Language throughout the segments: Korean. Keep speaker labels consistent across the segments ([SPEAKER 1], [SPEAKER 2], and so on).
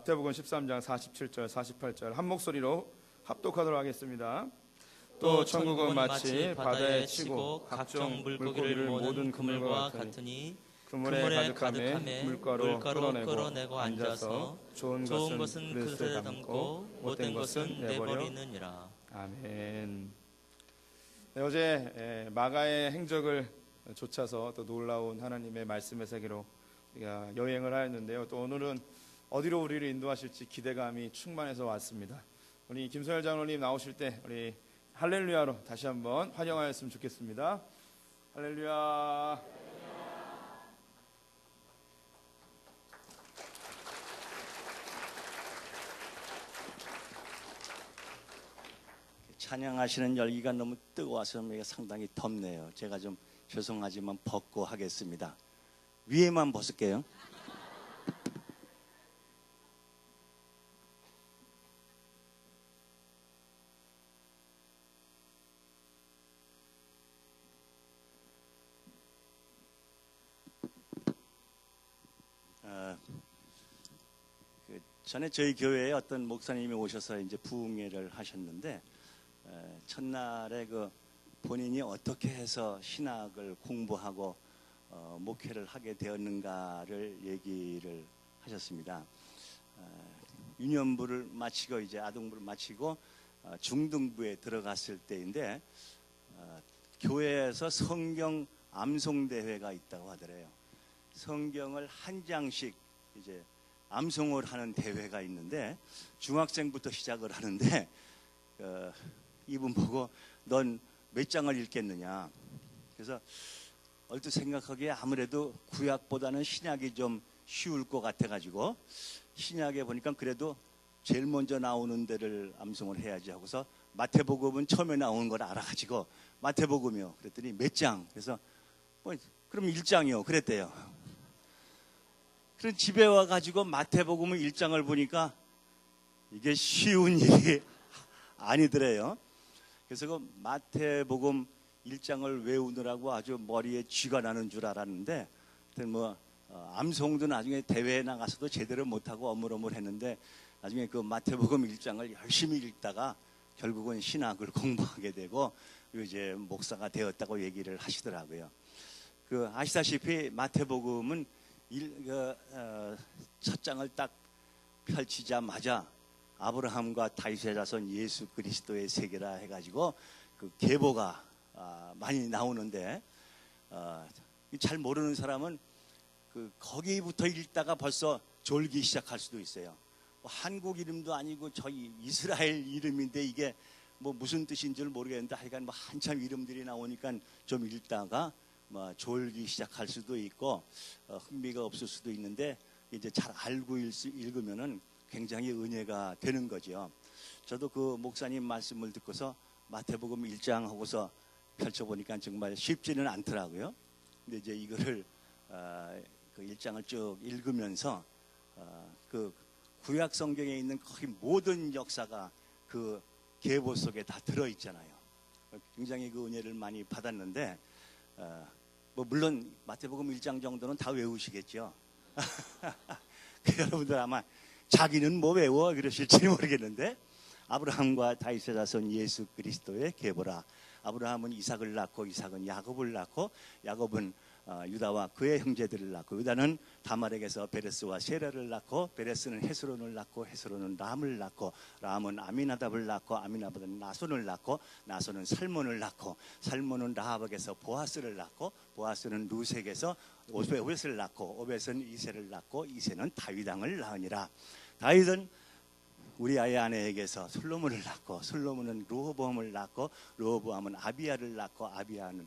[SPEAKER 1] 마태복음 13장 47절 48절 한 목소리로 합독하도록 하겠습니다. 또 천국은 마치 바다에 치고 각종 물고기를 모든 그물과 같으니 그물에 가득함에 물가로 끌어내고 앉아서 좋은 것은 그릇에 담고 못된 것은 내버리느니라. 아멘. 네, 어제 마가의 행적을 좇아서 또 놀라운 하나님의 말씀의 세계로 우리가 여행을 하였는데요. 또 오늘은 어디로 우리를 인도하실지 기대감이 충만해서 왔습니다. 우리 김소열 장로님 나오실 때 우리 할렐루야로 다시 한번 환영하였으면 좋겠습니다. 할렐루야.
[SPEAKER 2] 찬양하시는 열기가 너무 뜨거워서 상당히 덥네요. 제가 좀 죄송하지만 벗고 하겠습니다. 위에만 벗을게요. 전에 저희 교회에 어떤 목사님이 오셔서 이제 부흥회를 하셨는데 첫날에 그 본인이 어떻게 해서 신학을 공부하고 목회를 하게 되었는가를 얘기를 하셨습니다. 유년부를 마치고 이제 아동부를 마치고 중등부에 들어갔을 때인데 교회에서 성경 암송 대회가 있다고 하더래요. 성경을 한 장씩 이제 암송을 하는 대회가 있는데 중학생부터 시작을 하는데 이분 보고 넌 몇 장을 읽겠느냐. 그래서 얼핏 생각하기에 아무래도 구약보다는 신약이 좀 쉬울 것 같아가지고 신약에 보니까 그래도 제일 먼저 나오는 데를 암송을 해야지 하고서 마태복음은 처음에 나오는 걸 알아가지고 마태복음이요. 그랬더니 몇 장. 그래서 그럼 1장이요. 그랬대요. 그럼 집에 와가지고 마태복음 1장을 보니까 이게 쉬운 일이 아니더래요. 그래서 그 마태복음 1장을 외우느라고 아주 머리에 쥐가 나는 줄 알았는데 암송도 나중에 대회에 나가서도 제대로 못하고 어물어물했는데 나중에 그 마태복음 1장을 열심히 읽다가 결국은 신학을 공부하게 되고 이제 목사가 되었다고 얘기를 하시더라고요. 그 아시다시피 마태복음은 첫 장을 딱 펼치자마자 아브라함과 다윗의 자손 예수 그리스도의 세계라 해가지고 그 계보가 많이 나오는데 잘 모르는 사람은 거기부터 읽다가 벌써 졸기 시작할 수도 있어요. 한국 이름도 아니고 저희 이스라엘 이름인데 이게 무슨 뜻인지를 모르겠는데 하여간 한참 이름들이 나오니까 좀 읽다가 졸기 시작할 수도 있고 흥미가 없을 수도 있는데 이제 잘 알고 읽으면은 굉장히 은혜가 되는 거죠. 저도 그 목사님 말씀을 듣고서 마태복음 1장 하고서 펼쳐보니까 정말 쉽지는 않더라고요. 근데 이제 이거를 그 1장을 쭉 읽으면서 그 구약 성경에 있는 거의 모든 역사가 그 계보 속에 다 들어있잖아요. 굉장히 그 은혜를 많이 받았는데 물론 마태복음 1장 정도는 다 외우시겠죠. 여러분들 아마 자기는 외워 그러실지 모르겠는데 아브라함과 다윗의 자손 예수 그리스도의 계보라. 아브라함은 이삭을 낳고 이삭은 야곱을 낳고 야곱은 유다와 그의 형제들을 낳고 유다는 다말에게서 베레스와 세라를 낳고 베레스는 헤스론을 낳고 헤스론은 람을 낳고 람은 아미나답을 낳고 아미나답은 나손을 낳고 나손은 살몬을 낳고 살몬은 라합에게서 보아스를 낳고 보아스는 루색에서 오벳을 낳고 오벳은 이새를 낳고 이새는 다윗 왕을 낳으니라. 다윗은 우리아의 아내에게서 솔로몬을 낳고 솔로몬은 르호보암을 낳고 르호보암은 아비야를 낳고 아비야는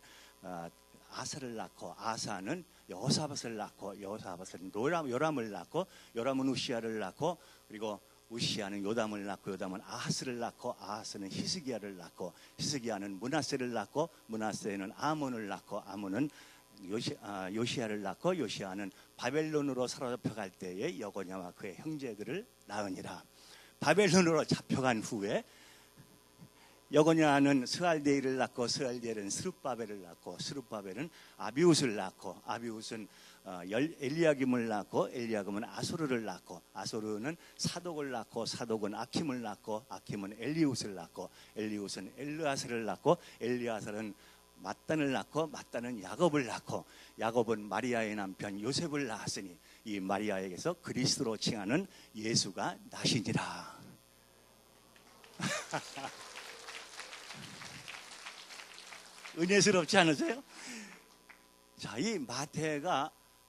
[SPEAKER 2] 아사를 낳고 아사는 여호사밧을 낳고 여호사밧은 요람을 낳고 요람은 우시야를 낳고 그리고 우시야는 요담을 낳고 요담은 아하스를 낳고 아하스는 히스기야를 낳고 히스기야는 므낫세를 낳고 므낫세는 아몬을 낳고 아몬은 요시야를 낳고 요시야는 바벨론으로 사로잡혀갈 때에 여고냐와 그의 형제들을 낳으니라. 바벨론으로 잡혀간 후에 여거냐는 스알데이를 낳고 스알데이는 스룹바벨을 낳고 스룹바벨은 아비웃을 낳고 아비웃은 엘리야김을 낳고 엘리야김은 아소르를 낳고 아소르는 사독을 낳고 사독은 아킴을 낳고 아킴은 엘리웃을 낳고 엘리웃은 엘르아살을 낳고 엘르아살은 mat단을 낳고 mat단은 야곱을 낳고 야곱은 마리아의 남편 요셉을 낳았으니 이 마리아에게서 그리스도로 칭하는 예수가 나시니라. 은혜스럽지 않으세요? 자, 이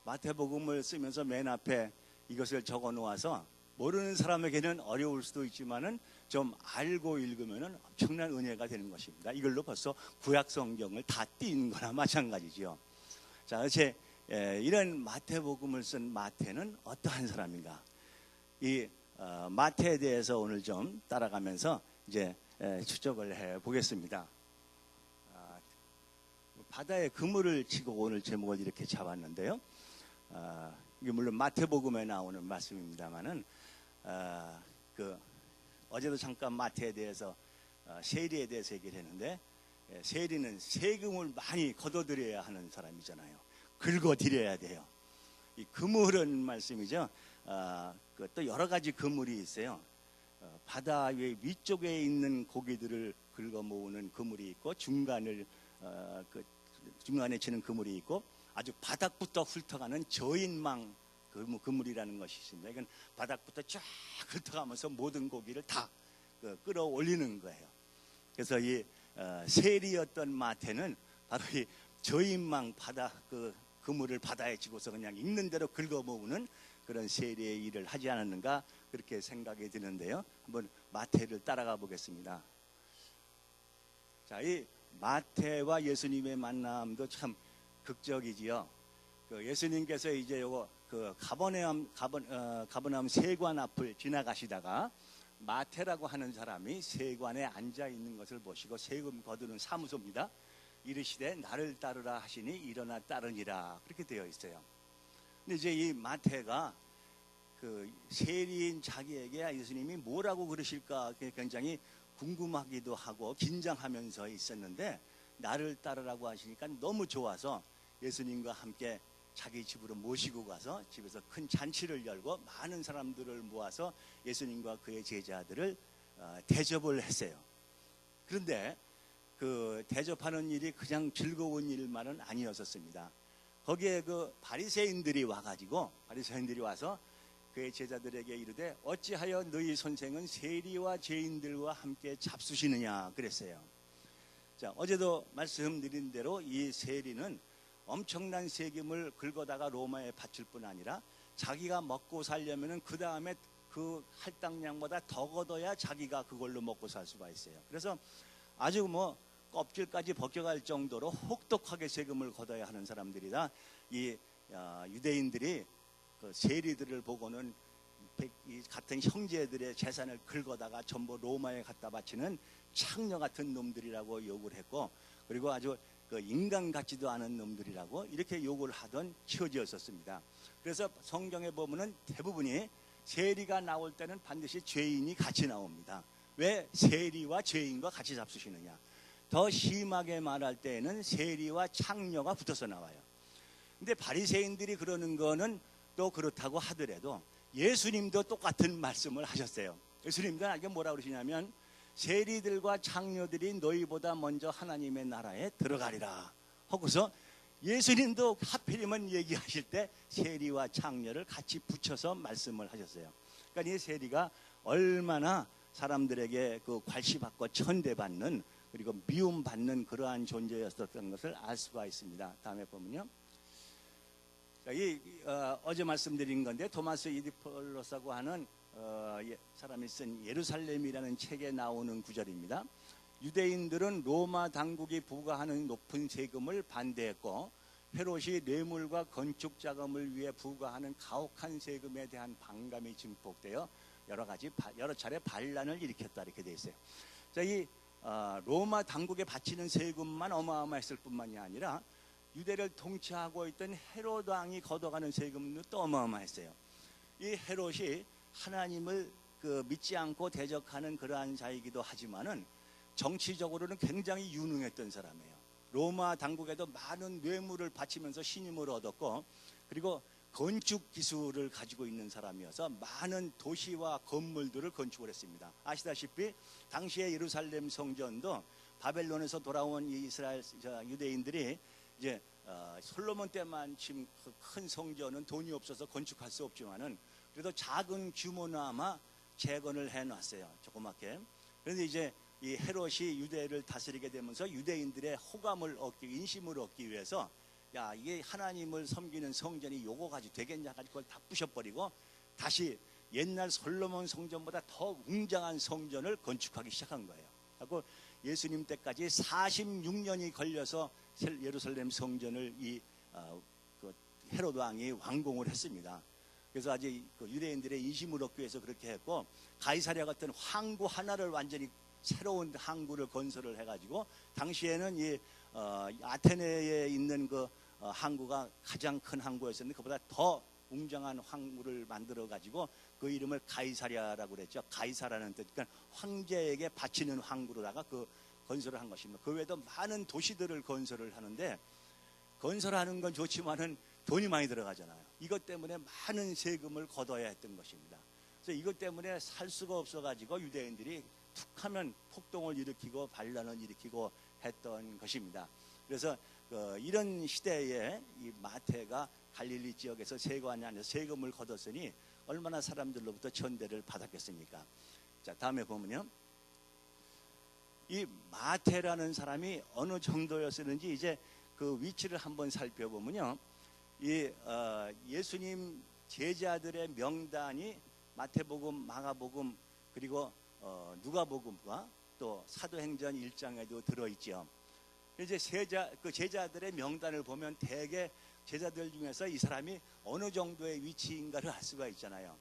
[SPEAKER 2] 마태복음을 쓰면서 맨 앞에 이것을 적어 놓아서 모르는 사람에게는 어려울 수도 있지만은 좀 알고 읽으면은 엄청난 은혜가 되는 것입니다. 이걸로 벌써 구약 성경을 다 띄는 거나 마찬가지죠. 자, 어째 이런 마태복음을 쓴 마태는 어떠한 사람인가? 이 마태에 대해서 오늘 좀 따라가면서 이제 추적을 해 보겠습니다. 바다에 그물을 치고 오늘 제목을 이렇게 잡았는데요. 이게 물론 마태복음에 나오는 말씀입니다만은 어제도 잠깐 마태에 대해서 세리에 대해서 얘기를 했는데 세리는 세금을 많이 걷어들여야 하는 사람이잖아요. 긁어들여야 돼요. 이 그물은 말씀이죠. 또 여러 가지 그물이 있어요. 바다 위쪽에 있는 고기들을 긁어 모으는 그물이 있고 중간에 치는 그물이 있고 아주 바닥부터 훑어가는 저인망 그물이라는 것이 있습니다. 이건 바닥부터 쫙 훑어가면서 모든 고기를 다 끌어올리는 거예요. 그래서 이 세리였던 마태는 바로 이 저인망 그물을 바다에 치고서 그냥 있는 대로 긁어 모으는 그런 세리의 일을 하지 않았는가 그렇게 생각이 드는데요. 한번 마태를 따라가 보겠습니다. 자, 이 마태와 예수님의 만남도 참 극적이지요. 예수님께서 이제 요거 가버나움 세관 앞을 지나가시다가 마태라고 하는 사람이 세관에 앉아 있는 것을 보시고 세금 거두는 사무소입니다. 이르시되 나를 따르라 하시니 일어나 따르니라 그렇게 되어 있어요. 근데 이제 이 마태가 세리인 자기에게 예수님이 뭐라고 그러실까 굉장히 궁금하기도 하고 긴장하면서 있었는데 나를 따르라고 하시니까 너무 좋아서 예수님과 함께 자기 집으로 모시고 가서 집에서 큰 잔치를 열고 많은 사람들을 모아서 예수님과 그의 제자들을 대접을 했어요. 그런데 그 대접하는 일이 그냥 즐거운 일만은 아니었었습니다. 거기에 바리새인들이 와서 그의 제자들에게 이르되 어찌하여 너희 선생은 세리와 죄인들과 함께 잡수시느냐 그랬어요. 자, 어제도 말씀드린 대로 이 세리는 엄청난 세금을 긁어다가 로마에 바칠 뿐 아니라 자기가 먹고 살려면은 그 다음에 그 할당량보다 더 걷어야 자기가 그걸로 먹고 살 수가 있어요. 그래서 아주 껍질까지 벗겨갈 정도로 혹독하게 세금을 걷어야 하는 사람들이다. 이 유대인들이 세리들을 보고는 같은 형제들의 재산을 긁어다가 전부 로마에 갖다 바치는 창녀 같은 놈들이라고 욕을 했고, 그리고 아주 인간 같지도 않은 놈들이라고 이렇게 욕을 하던 처지였었습니다. 그래서 성경에 보면은 대부분이 세리가 나올 때는 반드시 죄인이 같이 나옵니다. 왜 세리와 죄인과 같이 잡수시느냐? 더 심하게 말할 때에는 세리와 창녀가 붙어서 나와요. 근데 바리새인들이 그러는 거는 또 그렇다고 하더라도 예수님도 똑같은 말씀을 하셨어요. 예수님도 이게 뭐라 그러시냐면 세리들과 창녀들이 너희보다 먼저 하나님의 나라에 들어가리라 하고서 예수님도 하필이면 얘기하실 때 세리와 창녀를 같이 붙여서 말씀을 하셨어요. 그러니까 이 세리가 얼마나 사람들에게 괄시받고 천대받는 그리고 미움받는 그러한 존재였었던 것을 알 수가 있습니다. 다음에 보면요. 어제 말씀드린 건데 토마스 이디폴로스라고 하는 사람이 쓴 예루살렘이라는 책에 나오는 구절입니다. 유대인들은 로마 당국이 부과하는 높은 세금을 반대했고 헤롯이 뇌물과 건축 자금을 위해 부과하는 가혹한 세금에 대한 반감이 증폭되어 여러 차례 반란을 일으켰다 이렇게 되어 있어요. 자, 이 로마 당국에 바치는 세금만 어마어마했을 뿐만이 아니라 유대를 통치하고 있던 헤롯 왕이 걷어가는 세금도 또 어마어마했어요. 이 헤롯이 하나님을 믿지 않고 대적하는 그러한 자이기도 하지만은 정치적으로는 굉장히 유능했던 사람이에요. 로마 당국에도 많은 뇌물을 바치면서 신임을 얻었고, 그리고 건축 기술을 가지고 있는 사람이어서 많은 도시와 건물들을 건축을 했습니다. 아시다시피 당시에 예루살렘 성전도 바벨론에서 돌아온 이 이스라엘 유대인들이 이제 솔로몬 때만큼 큰 성전은 돈이 없어서 건축할 수 없지만은 그래도 작은 규모나마 재건을 해놨어요. 조그맣게. 그런데 이제 이 헤롯이 유대를 다스리게 되면서 유대인들의 호감을 얻기, 인심을 얻기 위해서 야, 이게 하나님을 섬기는 성전이 요거 가지고 되겠냐 가지고 그걸 다 부셔버리고 다시 옛날 솔로몬 성전보다 더 웅장한 성전을 건축하기 시작한 거예요. 그리고 예수님 때까지 46년이 걸려서 예루살렘 성전을 그 헤롯 왕이 완공을 했습니다. 그래서 아주 그 유대인들의 인심을 얻기 위해서 그렇게 했고, 가이사랴 같은 항구 하나를 완전히 새로운 항구를 건설을 해가지고, 당시에는 이 아테네에 있는 그 항구가 가장 큰 항구였었는데 그보다 더 웅장한 항구를 만들어 가지고 그 이름을 가이사랴라고 그랬죠. 가이사라는 뜻, 그러니까 황제에게 바치는 항구로다가 그 건설을 한 것입니다. 그 외에도 많은 도시들을 건설을 하는데, 건설하는 건 좋지만은 돈이 많이 들어가잖아요. 이것 때문에 많은 세금을 걷어야 했던 것입니다. 그래서 이것 때문에 살 수가 없어가지고 유대인들이 툭하면 폭동을 일으키고 반란을 일으키고 했던 것입니다. 그래서 이런 시대에 이 마태가 갈릴리 지역에서 세관 안에서 세금을 걷었으니 얼마나 사람들로부터 천대를 받았겠습니까? 자, 다음에 보면요, 이 마태라는 사람이 어느 정도였었는지 이제 그 위치를 한번 살펴보면요, 이 예수님 제자들의 명단이 마태복음, 마가복음, 그리고 누가복음과 또 사도행전 1장에도 들어있죠. 이제 제자들의 명단을 보면 대개 제자들 중에서 이 사람이 어느 정도의 위치인가를 알 수가 있잖아요.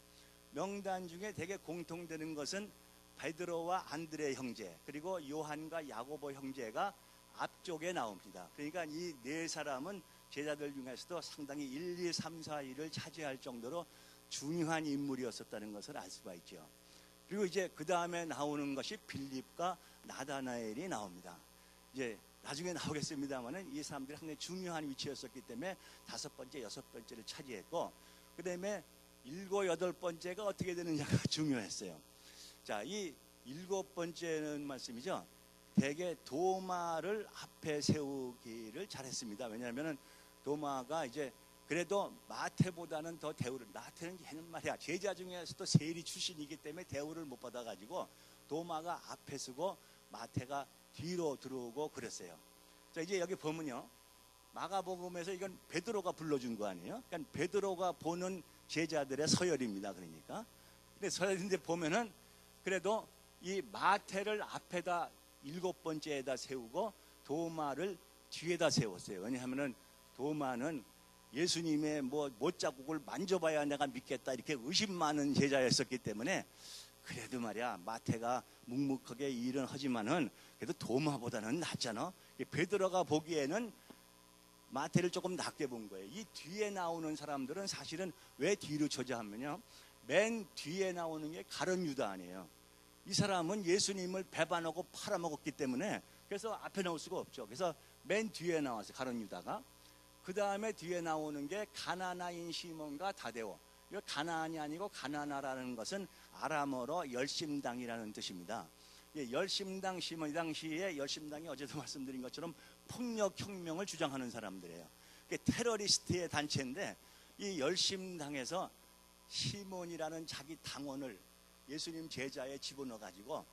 [SPEAKER 2] 명단 중에 대개 공통되는 것은 베드로와 안드레 형제, 그리고 요한과 야고보 형제가 앞쪽에 나옵니다. 그러니까 이 네 사람은 제자들 중에서도 상당히 1, 2, 3, 4, 1을 차지할 정도로 중요한 인물이었었다는 것을 알 수가 있죠. 그리고 이제 그 다음에 나오는 것이 빌립과 나다나엘이 나옵니다. 이제 나중에 나오겠습니다만은 이 사람들이 상당히 중요한 위치였었기 때문에 5번째, 6번째를 차지했고, 그 다음에 7, 8번째가 어떻게 되느냐가 중요했어요. 자, 이 7번째는 말씀이죠. 대개 도마를 앞에 세우기를 잘했습니다. 왜냐하면은 도마가 이제 그래도 마태보다는 더 대우를, 마태는 얘는 말이야 제자 중에서도 세리 출신이기 때문에 대우를 못 받아가지고 도마가 앞에 서고 마태가 뒤로 들어오고 그랬어요. 자, 이제 여기 보면요, 마가복음에서 이건 베드로가 불러준 거 아니에요? 그러니까 베드로가 보는 제자들의 서열입니다. 그러니까 근데 서열인데 보면은 그래도 이 마태를 앞에다 7번째에다 세우고 도마를 뒤에다 세웠어요. 왜냐하면은 도마는 예수님의 뭐 못자국을 만져봐야 내가 믿겠다 이렇게 의심 많은 제자였었기 때문에, 그래도 말이야 마태가 묵묵하게 일은 하지만은 그래도 도마보다는 낫잖아. 베드로가 보기에는 마태를 조금 낮게 본 거예요. 이 뒤에 나오는 사람들은 사실은 왜 뒤로 처자하면요, 맨 뒤에 나오는 게 가룟 유다 아니에요. 이 사람은 예수님을 배반하고 팔아먹었기 때문에 그래서 앞에 나올 수가 없죠. 그래서 맨 뒤에 나왔어요, 가룟 유다가. 그 다음에 뒤에 나오는 게 가나나인 시몬과 다데오. 이 가나안이 아니고 가나나라는 것은 아람어로 열심당이라는 뜻입니다. 열심당 시몬, 이 당시에 열심당이 어제도 말씀드린 것처럼 폭력혁명을 주장하는 사람들이에요. 테러리스트의 단체인데 이 열심당에서 시몬이라는 자기 당원을 예수님 제자에 집어넣어가지고,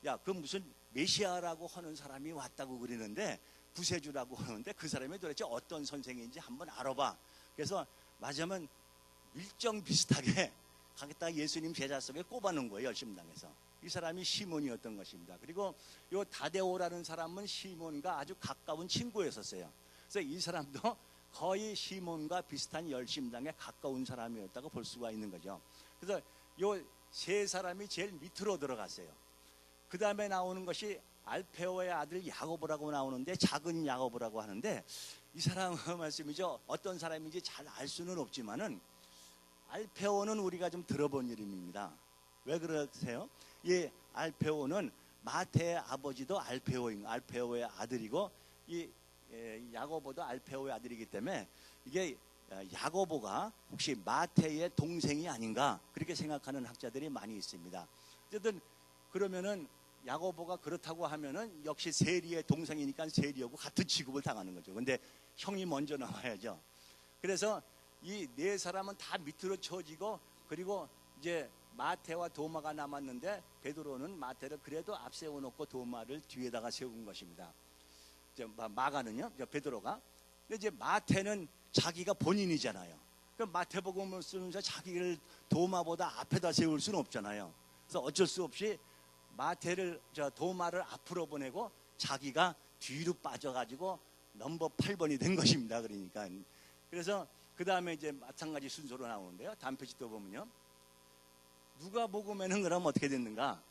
[SPEAKER 2] 야, 그 무슨 메시아라고 하는 사람이 왔다고 그러는데, 구세주라고 하는데 그 사람이 도대체 어떤 선생인지 한번 알아봐. 그래서 맞으면 일정 비슷하게 가겠다 예수님 제자 속에 꼽아놓은 거예요, 열심당에서. 이 사람이 시몬이었던 것입니다. 그리고 요 다데오라는 사람은 시몬과 아주 가까운 친구였었어요. 그래서 이 사람도 거의 시몬과 비슷한 열심당에 가까운 사람이었다고 볼 수가 있는 거죠. 그래서 요 세 사람이 제일 밑으로 들어갔어요. 그 다음에 나오는 것이 알페오의 아들 야고보라고 나오는데, 작은 야고보라고 하는데, 이 사람은 말씀이죠, 어떤 사람인지 잘 알 수는 없지만은 알페오는 우리가 좀 들어본 이름입니다. 왜 그러세요? 이 알페오는 마태의 아버지도 알페오의 아들이고 이 야고보도 알페오의 아들이기 때문에 이게 야고보가 혹시 마태의 동생이 아닌가 그렇게 생각하는 학자들이 많이 있습니다. 어쨌든 그러면은 야고보가 그렇다고 하면은 역시 세리의 동생이니까 세리하고 같은 취급을 당하는 거죠. 근데 형이 먼저 나와야죠. 그래서 이 네 사람은 다 밑으로 쳐지고 그리고 이제 마태와 도마가 남았는데 베드로는 마태를 그래도 앞세워 놓고 도마를 뒤에다가 세운 것입니다. 이제 마가는요, 베드로가. 근데 이제 마태는 자기가 본인이잖아요. 그럼 마태복음을 쓰면서 자기를 도마보다 앞에다 세울 수는 없잖아요. 그래서 어쩔 수 없이 마태를 도마를 앞으로 보내고 자기가 뒤로 빠져가지고 넘버 8번이 된 것입니다. 그러니까 그래서 그 다음에 이제 마찬가지 순서로 나오는데요. 다음 페이지 또 보면요. 누가복음에는 그럼 어떻게 됐는가?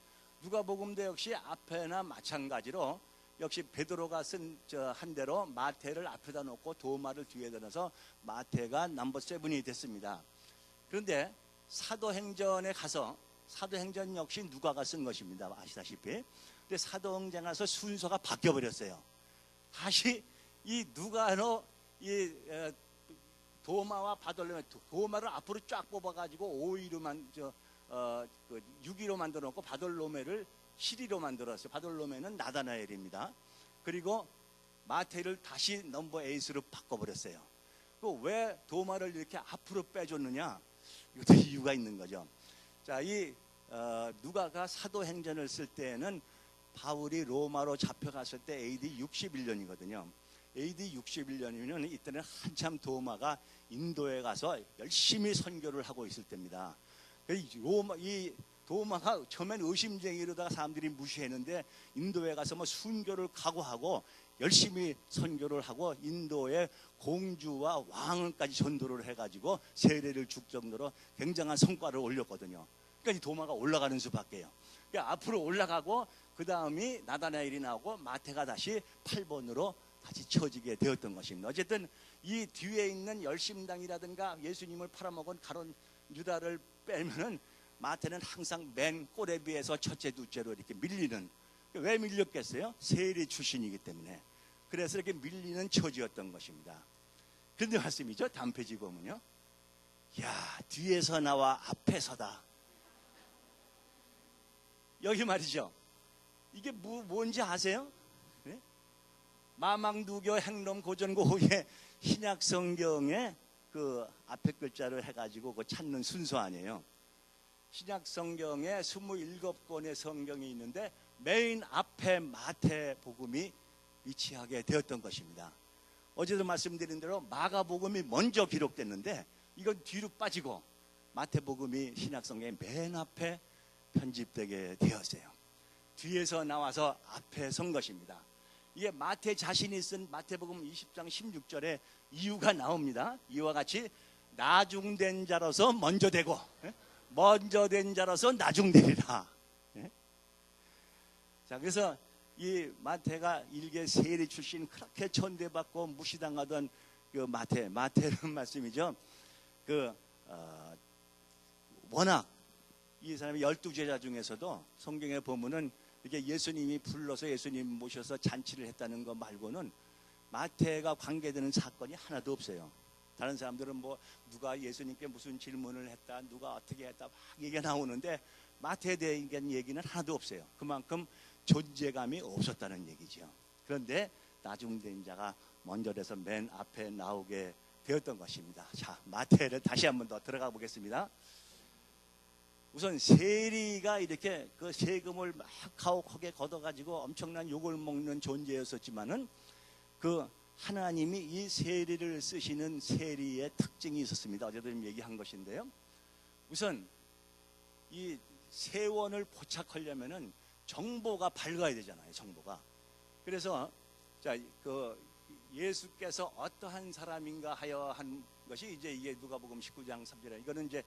[SPEAKER 2] 누가복음도 역시 앞에나 마찬가지로 역시 베드로가 쓴 한 대로 마태를 앞에다 놓고 도마를 뒤에다 넣어서 마태가 넘버 7이 됐습니다. 그런데 사도행전에 가서 사도행전 역시 누가가 쓴 것입니다. 아시다시피. 근데 사도행전에 가서 순서가 바뀌어 버렸어요. 다시 이 누가로 이 도마와 바돌로메 도마를 앞으로 쫙 뽑아가지고 5위로만 6위로 만들어 놓고 바돌로메를 7위로 만들었어요. 바돌로메는 나다나엘입니다. 그리고 마태를 다시 넘버 8으로 바꿔버렸어요. 왜 도마를 이렇게 앞으로 빼줬느냐? 이것도 이유가 있는 거죠. 자, 이 누가가 사도행전을 쓸 때에는 바울이 로마로 잡혀갔을 때 AD 61년이거든요. AD 61년이면 이때는 한참 도마가 인도에 가서 열심히 선교를 하고 있을 때입니다. 이 도마가 처음엔 의심쟁이로다가 사람들이 무시했는데 인도에 가서 뭐 순교를 각오하고 열심히 선교를 하고 인도의 공주와 왕을까지 전도를 해가지고 세례를 줄 정도로 굉장한 성과를 올렸거든요. 그러니까 이 도마가 올라가는 수밖에요. 그러니까 앞으로 올라가고 그 다음이 나다나엘이 나오고 마태가 다시 8번으로 다시 쳐지게 되었던 것입니다. 어쨌든 이 뒤에 있는 열심당이라든가 예수님을 팔아먹은 가론 유다를 빼면은 마태는 항상 맨 꼬레비에서 첫째 둘째로 이렇게 밀리는. 왜 밀렸겠어요? 세리 출신이기 때문에. 그래서 이렇게 밀리는 처지였던 것입니다. 그런데 말씀이죠. 다음 페이지 보면요. 야, 뒤에서 나와 앞에 서다. 여기 말이죠. 이게 뭔지 아세요? 네? 마망두교 행론 고전고의 신약 성경에 그 앞에 글자를 해가지고 그 찾는 순서 아니에요. 신약 성경에 27권의 성경이 있는데 맨 앞에 마태복음이 위치하게 되었던 것입니다. 어제도 말씀드린 대로 마가복음이 먼저 기록됐는데 이건 뒤로 빠지고 마태복음이 신약 성경의 맨 앞에 편집되게 되었어요. 뒤에서 나와서 앞에 선 것입니다. 이게 마태 자신이 쓴 마태복음 20장 16절에 이유가 나옵니다. 이와 같이 나중된 자로서 먼저 되고 먼저 된 자로서 나중되리라. 자, 그래서 이 마태가 일개 세리 출신 그렇게 천대받고 무시당하던 그 마태는 말씀이죠. 워낙 이 사람의 12제자 중에서도 성경에 보면은 이렇게 예수님이 불러서 예수님 모셔서 잔치를 했다는 거 말고는 마태가 관계되는 사건이 하나도 없어요. 다른 사람들은 뭐 누가 예수님께 무슨 질문을 했다, 누가 어떻게 했다 막 얘기가 나오는데 마태에 대한 얘기는 하나도 없어요. 그만큼 존재감이 없었다는 얘기죠. 그런데 나중된 자가 먼저 돼서 맨 앞에 나오게 되었던 것입니다. 자, 마태를 다시 한번 더 들어가 보겠습니다. 우선 세리가 이렇게 그 세금을 막 가혹하게 걷어가지고 엄청난 욕을 먹는 존재였었지만은 그 하나님이 이 세리를 쓰시는 세리의 특징이 있었습니다. 어제도 얘기한 것인데요. 우선 이 세원을 포착하려면은 정보가 밝아야 되잖아요. 정보가. 그래서 자, 예수께서 어떠한 사람인가 하여 한 것이 이제 이게 누가복음 19장 3절에 이거는 이제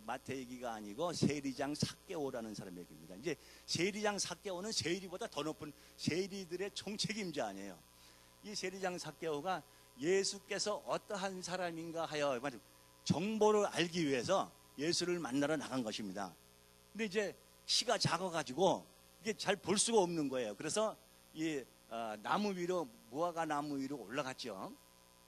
[SPEAKER 2] 마태 얘기가 아니고 세리장 삭개오라는 사람 얘기입니다. 이제 세리장 삭개오는 세리보다 더 높은 세리들의 총책임자 아니에요. 이 세리장 삭개오가 예수께서 어떠한 사람인가 하여 정보를 알기 위해서 예수를 만나러 나간 것입니다. 근데 이제 키가 작아가지고 이게 잘 볼 수가 없는 거예요. 그래서 이 나무 위로, 무화과 나무 위로 올라갔죠.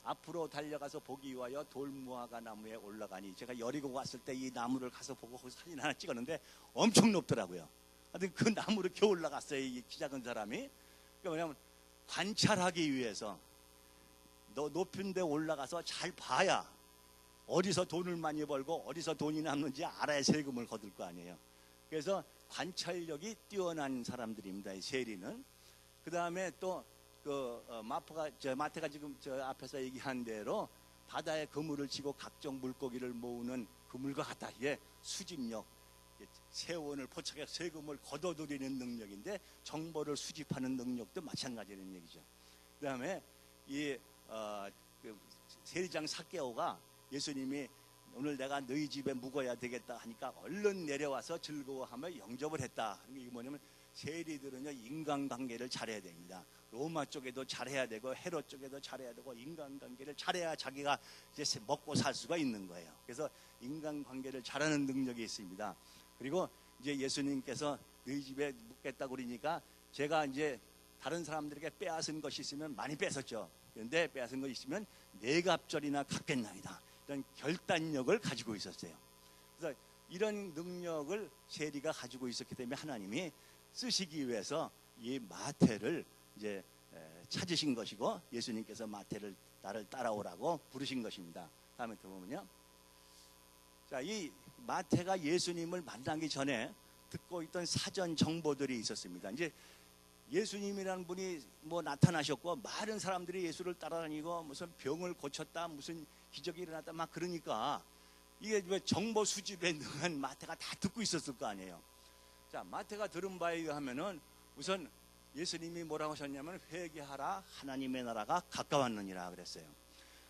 [SPEAKER 2] 앞으로 달려가서 보기 위하여 돌무화과 나무에 올라가니, 제가 여리고 왔을 때 이 나무를 가서 보고 거기서 사진 하나 찍었는데 엄청 높더라고요. 하여튼 그 나무로 겨우 올라갔어요, 이 키 작은 사람이. 그러니까 뭐냐면 관찰하기 위해서 높은 데 올라가서 잘 봐야 어디서 돈을 많이 벌고 어디서 돈이 남는지 알아야 세금을 거둘 거 아니에요. 그래서 관찰력이 뛰어난 사람들입니다, 이 세리는. 그 다음에 또 마태가 지금 저 앞에서 얘기한 대로 바다에 그물을 치고 각종 물고기를 모으는 그물과 같다. 이게 수집력, 세원을 포착해서 세금을 걷어들이는 능력인데, 정보를 수집하는 능력도 마찬가지라는 얘기죠. 그 다음에 세리장 삭개오가 예수님이 오늘 내가 너희 집에 묵어야 되겠다 하니까 얼른 내려와서 즐거워하며 영접을 했다. 이게 뭐냐면 세리들은요, 인간관계를 잘해야 됩니다. 로마 쪽에도 잘해야 되고 헤롯 쪽에도 잘해야 되고 인간관계를 잘해야 자기가 이제 먹고 살 수가 있는 거예요. 그래서 인간관계를 잘하는 능력이 있습니다. 그리고 이제 예수님께서 너희 집에 묵겠다고 그러니까 제가 이제 다른 사람들에게 빼앗은 것이 있으면 많이 뺏었죠. 그런데 빼앗은 것이 있으면 네 갑절이나 갚겠나이다. 이런 결단력을 가지고 있었어요. 그래서 이런 능력을 세리가 가지고 있었기 때문에 하나님이 쓰시기 위해서 이 마태를 이제 찾으신 것이고, 예수님께서 마태를 나를 따라오라고 부르신 것입니다. 다음에 또 보면요. 자, 이 마태가 예수님을 만나기 전에 듣고 있던 사전 정보들이 있었습니다. 이제 예수님이라는 분이 뭐 나타나셨고 많은 사람들이 예수를 따라다니고 무슨 병을 고쳤다, 무슨 기적이 일어났다 막 그러니까 이게 왜 정보 수집에 능한 마태가 다 듣고 있었을 거 아니에요. 자, 마태가 들은 바에 의하면은 우선 예수님이 뭐라고 하셨냐면 회개하라, 하나님의 나라가 가까웠느니라 그랬어요.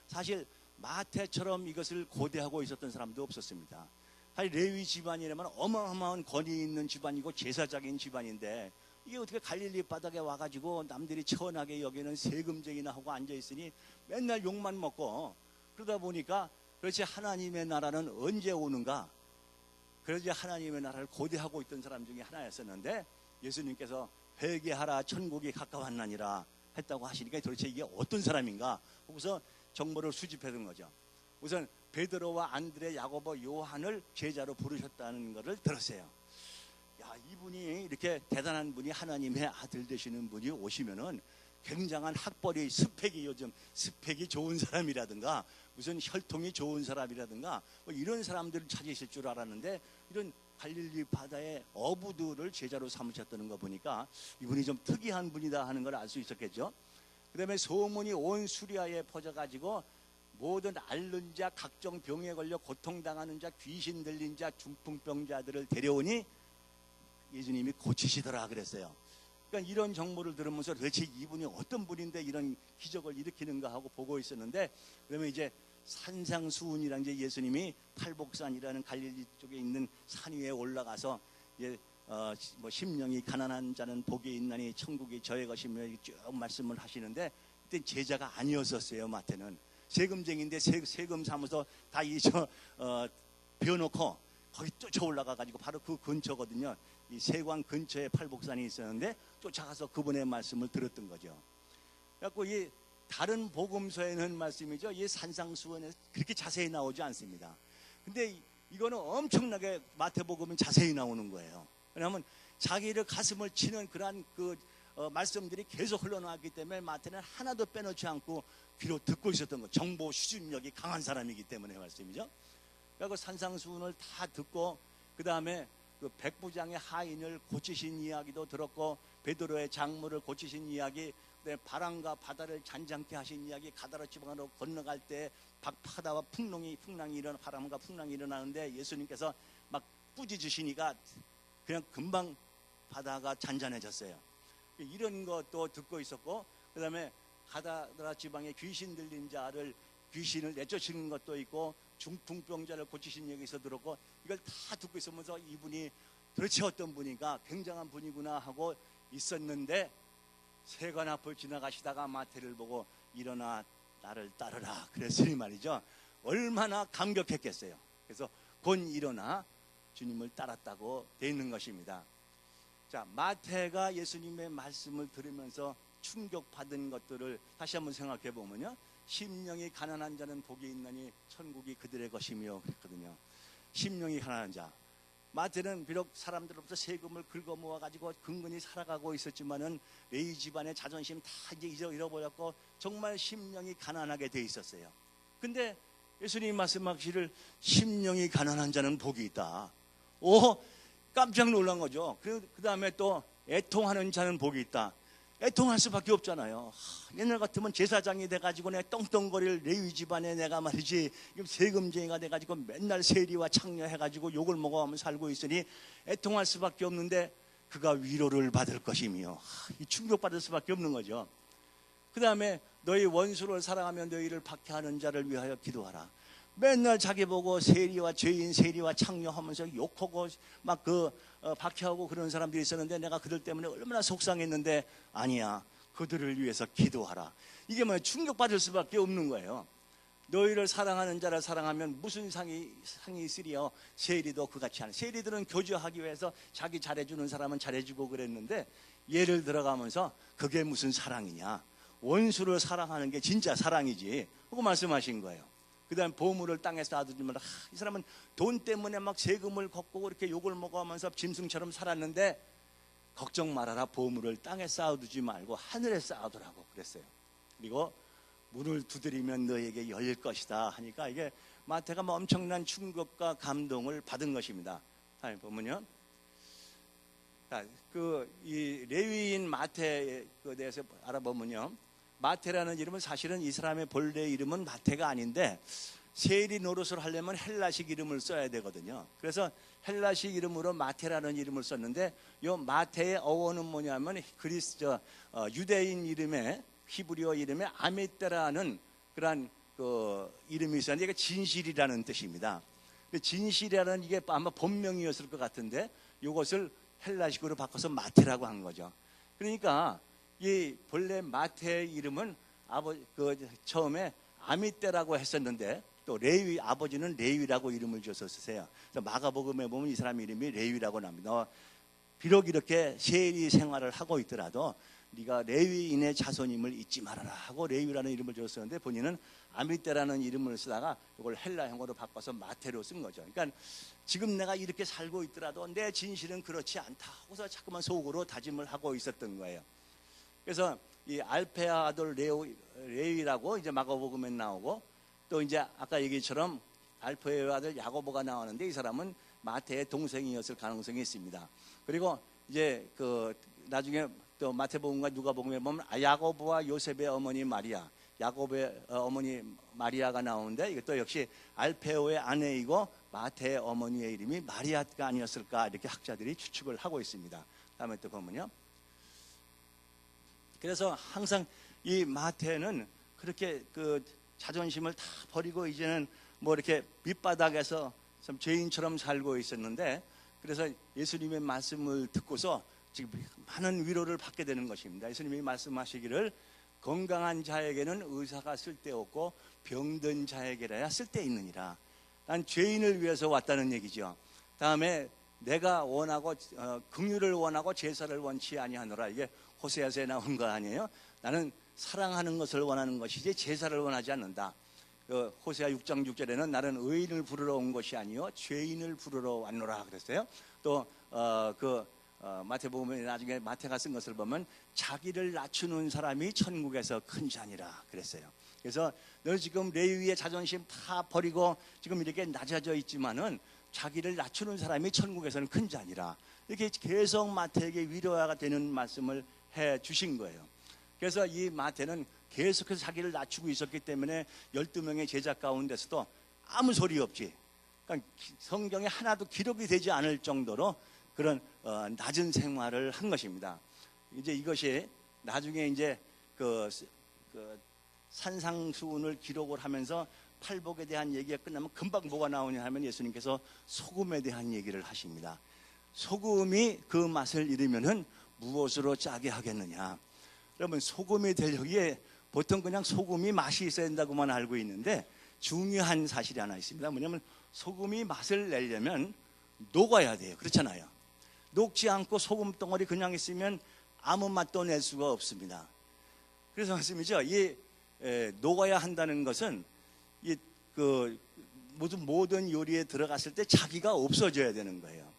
[SPEAKER 2] 사실 마태처럼 이것을 고대하고 있었던 사람도 없었습니다. 사실 레위 집안이라면 어마어마한 권위 있는 집안이고 제사장인 집안인데, 이게 어떻게 갈릴리 바닥에 와가지고 남들이 천하게 여기는 세금쟁이나 하고 앉아있으니 맨날 욕만 먹고, 그러다 보니까 그렇지 하나님의 나라는 언제 오는가, 그러지 하나님의 나라를 고대하고 있던 사람 중에 하나였었는데, 예수님께서 회개하라, 천국이 가까웠나니라 했다고 하시니까 도대체 이게 어떤 사람인가 하고서 정보를 수집해둔 거죠. 우선 베드로와 안드레, 야고보, 요한을 제자로 부르셨다는 것을 들었어요. 야, 이분이 이렇게 대단한 분이, 하나님의 아들 되시는 분이 오시면은 굉장한 학벌이, 스펙이, 요즘 스펙이 좋은 사람이라든가 무슨 혈통이 좋은 사람이라든가 뭐 이런 사람들을 찾으실 줄 알았는데, 이런 갈릴리 바다의 어부들을 제자로 삼으셨다는 거 보니까 이분이 좀 특이한 분이다 하는 걸 알 수 있었겠죠. 그 다음에 소문이 온 수리아에 퍼져가지고 모든 앓는 자, 각종 병에 걸려 고통당하는 자, 귀신 들린 자, 중풍병자들을 데려오니 예수님이 고치시더라 그랬어요. 그러니까 이런 정보를 들으면서 도대체 이분이 어떤 분인데 이런 기적을 일으키는가 하고 보고 있었는데, 그러면 이제 산상수훈이라는 이제 예수님이 팔복산이라는 갈릴리 쪽에 있는 산 위에 올라가서 이제 뭐 심령이 가난한 자는 복이 있나니 천국이 저의 것이며 쭉 말씀을 하시는데, 그때 제자가 아니었었어요. 마태는 세금쟁인데 세금 사무소 다 비워놓고 거기 쫓아 올라가 가지고 바로 그 근처거든요. 이 세관 근처에 팔복산이 있었는데 쫓아가서 그분의 말씀을 들었던 거죠. 그래갖고 이 다른 복음서에는 말씀이죠, 이 산상수훈에 그렇게 자세히 나오지 않습니다. 근데 이거는 엄청나게 마태복음은 자세히 나오는 거예요. 왜냐하면 자기를 가슴을 치는 그러한 말씀들이 계속 흘러나왔기 때문에 마태는 하나도 빼놓지 않고 귀로 듣고 있었던 거. 정보 수집력이 강한 사람이기 때문에 말씀이죠. 그리고 산상수훈을 다 듣고, 그 다음에 그 백부장의 하인을 고치신 이야기도 들었고, 베드로의 장모를 고치신 이야기, 바람과 바다를 잔잔케 하신 이야기, 가다라 지방으로 건너갈 때 바다와 풍랑이 바람과 풍랑이 일어나는데 예수님께서 막 꾸짖으시니까 그냥 금방 바다가 잔잔해졌어요. 이런 것도 듣고 있었고, 그 다음에 가다라 지방에 귀신 들린 자를, 귀신을 내쫓는 것도 있고, 중풍병자를 고치신 얘기에서 들었고, 이걸 다 듣고 있으면서 이분이 도대체 어떤 분인가, 굉장한 분이구나 하고 있었는데, 세관 앞을 지나가시다가 마태를 보고 일어나 나를 따르라 그랬으니 말이죠. 얼마나 감격했겠어요. 그래서 곧 일어나 주님을 따랐다고 되어 있는 것입니다. 자, 마태가 예수님의 말씀을 들으면서 충격받은 것들을 다시 한번 생각해 보면요. 심령이 가난한 자는 복이 있나니 천국이 그들의 것이며 그랬거든요. 심령이 가난한 자. 마태는 비록 사람들로부터 세금을 긁어 모아 가지고 근근히 살아가고 있었지만은 레위 집안의 자존심 다 이제 잃어버렸고 정말 심령이 가난하게 돼 있었어요. 근데 예수님이 말씀하시기를 심령이 가난한 자는 복이 있다. 깜짝 놀란 거죠. 그 다음에 또 애통하는 자는 복이 있다. 애통할 수밖에 없잖아요. 옛날 같으면 제사장이 돼가지고 내 떵떵거릴 레위 집안에 내가 말이지 세금쟁이가 돼가지고 맨날 세리와 창녀해가지고 욕을 먹어가며 살고 있으니 애통할 수밖에 없는데 그가 위로를 받을 것이며 충격받을 수밖에 없는 거죠. 그 다음에 너희 원수를 사랑하며 너희를 박해하는 자를 위하여 기도하라. 맨날 자기 보고 세리와 죄인 세리와 창녀하면서 욕하고 막 박해하고 그런 사람들이 있었는데 내가 그들 때문에 얼마나 속상했는데 아니야, 그들을 위해서 기도하라. 이게 뭐 충격받을 수밖에 없는 거예요. 너희를 사랑하는 자를 사랑하면 무슨 상이 있으리요. 세리도 그같이 하는. 세리들은 교제하기 위해서 자기 잘해주는 사람은 잘해주고 그랬는데 예를 들어가면서 그게 무슨 사랑이냐, 원수를 사랑하는 게 진짜 사랑이지 하고 말씀하신 거예요. 그 다음에 보물을 땅에 쌓아두지만 이 사람은 돈 때문에 막 세금을 걷고 이렇게 욕을 먹어가면서 짐승처럼 살았는데 걱정 말아라. 보물을 땅에 쌓아두지 말고 하늘에 쌓아두라고 그랬어요. 그리고 문을 두드리면 너에게 열릴 것이다 하니까 이게 마태가 뭐 엄청난 충격과 감동을 받은 것입니다. 다음에 보면요, 이 레위인 마태에 대해서 알아보면요, 마태라는 이름은 사실은 이 사람의 본래 이름은 마태가 아닌데 세리 노릇을 하려면 헬라식 이름을 써야 되거든요. 그래서 헬라식 이름으로 마태라는 이름을 썼는데 이 마태의 어원은 뭐냐면 유대인 이름에 히브리어 이름에 아미떼라는 그런 이름이 있었는데 이게 진실이라는 뜻입니다. 진실이라는 이게 아마 본명이었을 것 같은데 이것을 헬라식으로 바꿔서 마태라고 한 거죠. 그러니까 이 본래 마태의 이름은 처음에 아미떼라고 했었는데 또 레위, 아버지는 레위라고 이름을 지어서 쓰세요. 그래서 마가복음에 보면 이 사람 이름이 레위라고 나옵니다. 비록 이렇게 세리 생활을 하고 있더라도 네가 레위인의 자손임을 잊지 말아라 하고 레위라는 이름을 지었었는데 본인은 아미떼라는 이름을 쓰다가 이걸 헬라형어로 바꿔서 마태로 쓴 거죠. 그러니까 지금 내가 이렇게 살고 있더라도 내 진실은 그렇지 않다 하고서 자꾸만 속으로 다짐을 하고 있었던 거예요. 그래서 이 알페의 아들 레위라고 이제 마가복음에 나오고 또 이제 아까 얘기처럼 알페의 아들 야고보가 나오는데 이 사람은 마태의 동생이었을 가능성이 있습니다. 그리고 이제 나중에 또 마태복음과 누가복음에 보면 야고보와 요셉의 어머니 마리아, 야고보의 어머니 마리아가 나오는데 이것도 역시 알페오의 아내이고 마태의 어머니의 이름이 마리아가 아니었을까 이렇게 학자들이 추측을 하고 있습니다. 다음에 또 보면요, 그래서 항상 이 마태는 그렇게 자존심을 다 버리고 이제는 뭐 이렇게 밑바닥에서 참 죄인처럼 살고 있었는데 그래서 예수님의 말씀을 듣고서 지금 많은 위로를 받게 되는 것입니다. 예수님이 말씀하시기를 건강한 자에게는 의사가 쓸데없고 병든 자에게라야 쓸데있느니라. 난 죄인을 위해서 왔다는 얘기죠. 다음에 내가 원하고 긍휼을 원하고 제사를 원치 아니하노라. 이게 호세아서에 나온 거 아니에요? 나는 사랑하는 것을 원하는 것이지 제사를 원하지 않는다. 호세아 6장 6절에는 나는 의인을 부르러 온 것이 아니요 죄인을 부르러 왔노라 그랬어요. 또 마태복음에 나중에 마태가 쓴 것을 보면 자기를 낮추는 사람이 천국에서 큰 자니라 그랬어요. 그래서 너 지금 레위의 자존심 다 버리고 지금 이렇게 낮아져 있지만은 자기를 낮추는 사람이 천국에서는 큰 자니라. 이렇게 계속 마태에게 위로가 되는 말씀을 해 주신 거예요. 그래서 이 마태는 계속해서 자기를 낮추고 있었기 때문에 12명의 제자 가운데서도 아무 소리 없지. 그러니까 성경에 하나도 기록이 되지 않을 정도로 그런 낮은 생활을 한 것입니다. 이제 이것이 나중에 이제 산상수훈을 기록을 하면서 팔복에 대한 얘기가 끝나면 금방 뭐가 나오냐 하면 예수님께서 소금에 대한 얘기를 하십니다. 소금이 그 맛을 잃으면은 무엇으로 짜게 하겠느냐. 여러분, 소금이 되려기에 보통 그냥 소금이 맛이 있어야 된다고만 알고 있는데 중요한 사실이 하나 있습니다. 뭐냐면 소금이 맛을 내려면 녹아야 돼요. 그렇잖아요. 녹지 않고 소금 덩어리 그냥 있으면 아무 맛도 낼 수가 없습니다. 그래서 말씀이죠. 이 녹아야 한다는 것은 모든 요리에 들어갔을 때 자기가 없어져야 되는 거예요.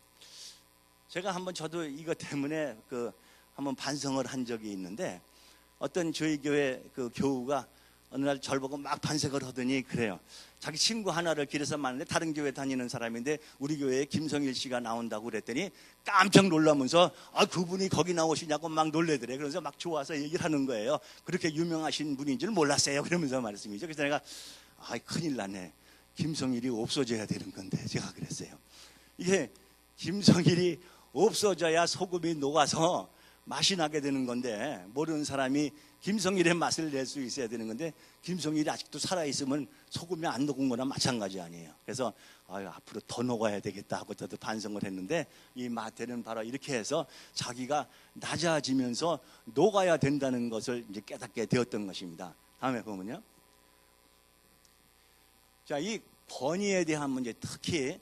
[SPEAKER 2] 제가 저도 이것 때문에 한번 반성을 한 적이 있는데, 어떤 저희 교회 교우가 어느 날 저를 보고 막 반색을 하더니 그래요. 자기 친구 하나를 길에서 만났는데 다른 교회 다니는 사람인데 우리 교회에 김성일 씨가 나온다고 그랬더니 깜짝 놀라면서 그분이 거기 나오시냐고 막 놀래더래. 그래서 막 좋아서 얘기를 하는 거예요. 그렇게 유명하신 분인 줄 몰랐어요. 그러면서 말씀이죠. 그래서 내가 큰일 났네. 김성일이 없어져야 되는 건데 제가 그랬어요. 이게 김성일이 없어져야 소금이 녹아서 맛이 나게 되는 건데, 모르는 사람이 김성일의 맛을 낼 수 있어야 되는 건데 김성일이 아직도 살아있으면 소금이 안 녹은 거나 마찬가지 아니에요. 그래서 앞으로 더 녹아야 되겠다 하고 저도 반성을 했는데, 이 마태는 바로 이렇게 해서 자기가 낮아지면서 녹아야 된다는 것을 이제 깨닫게 되었던 것입니다. 다음에 보면요. 자, 이 권위에 대한 문제, 특히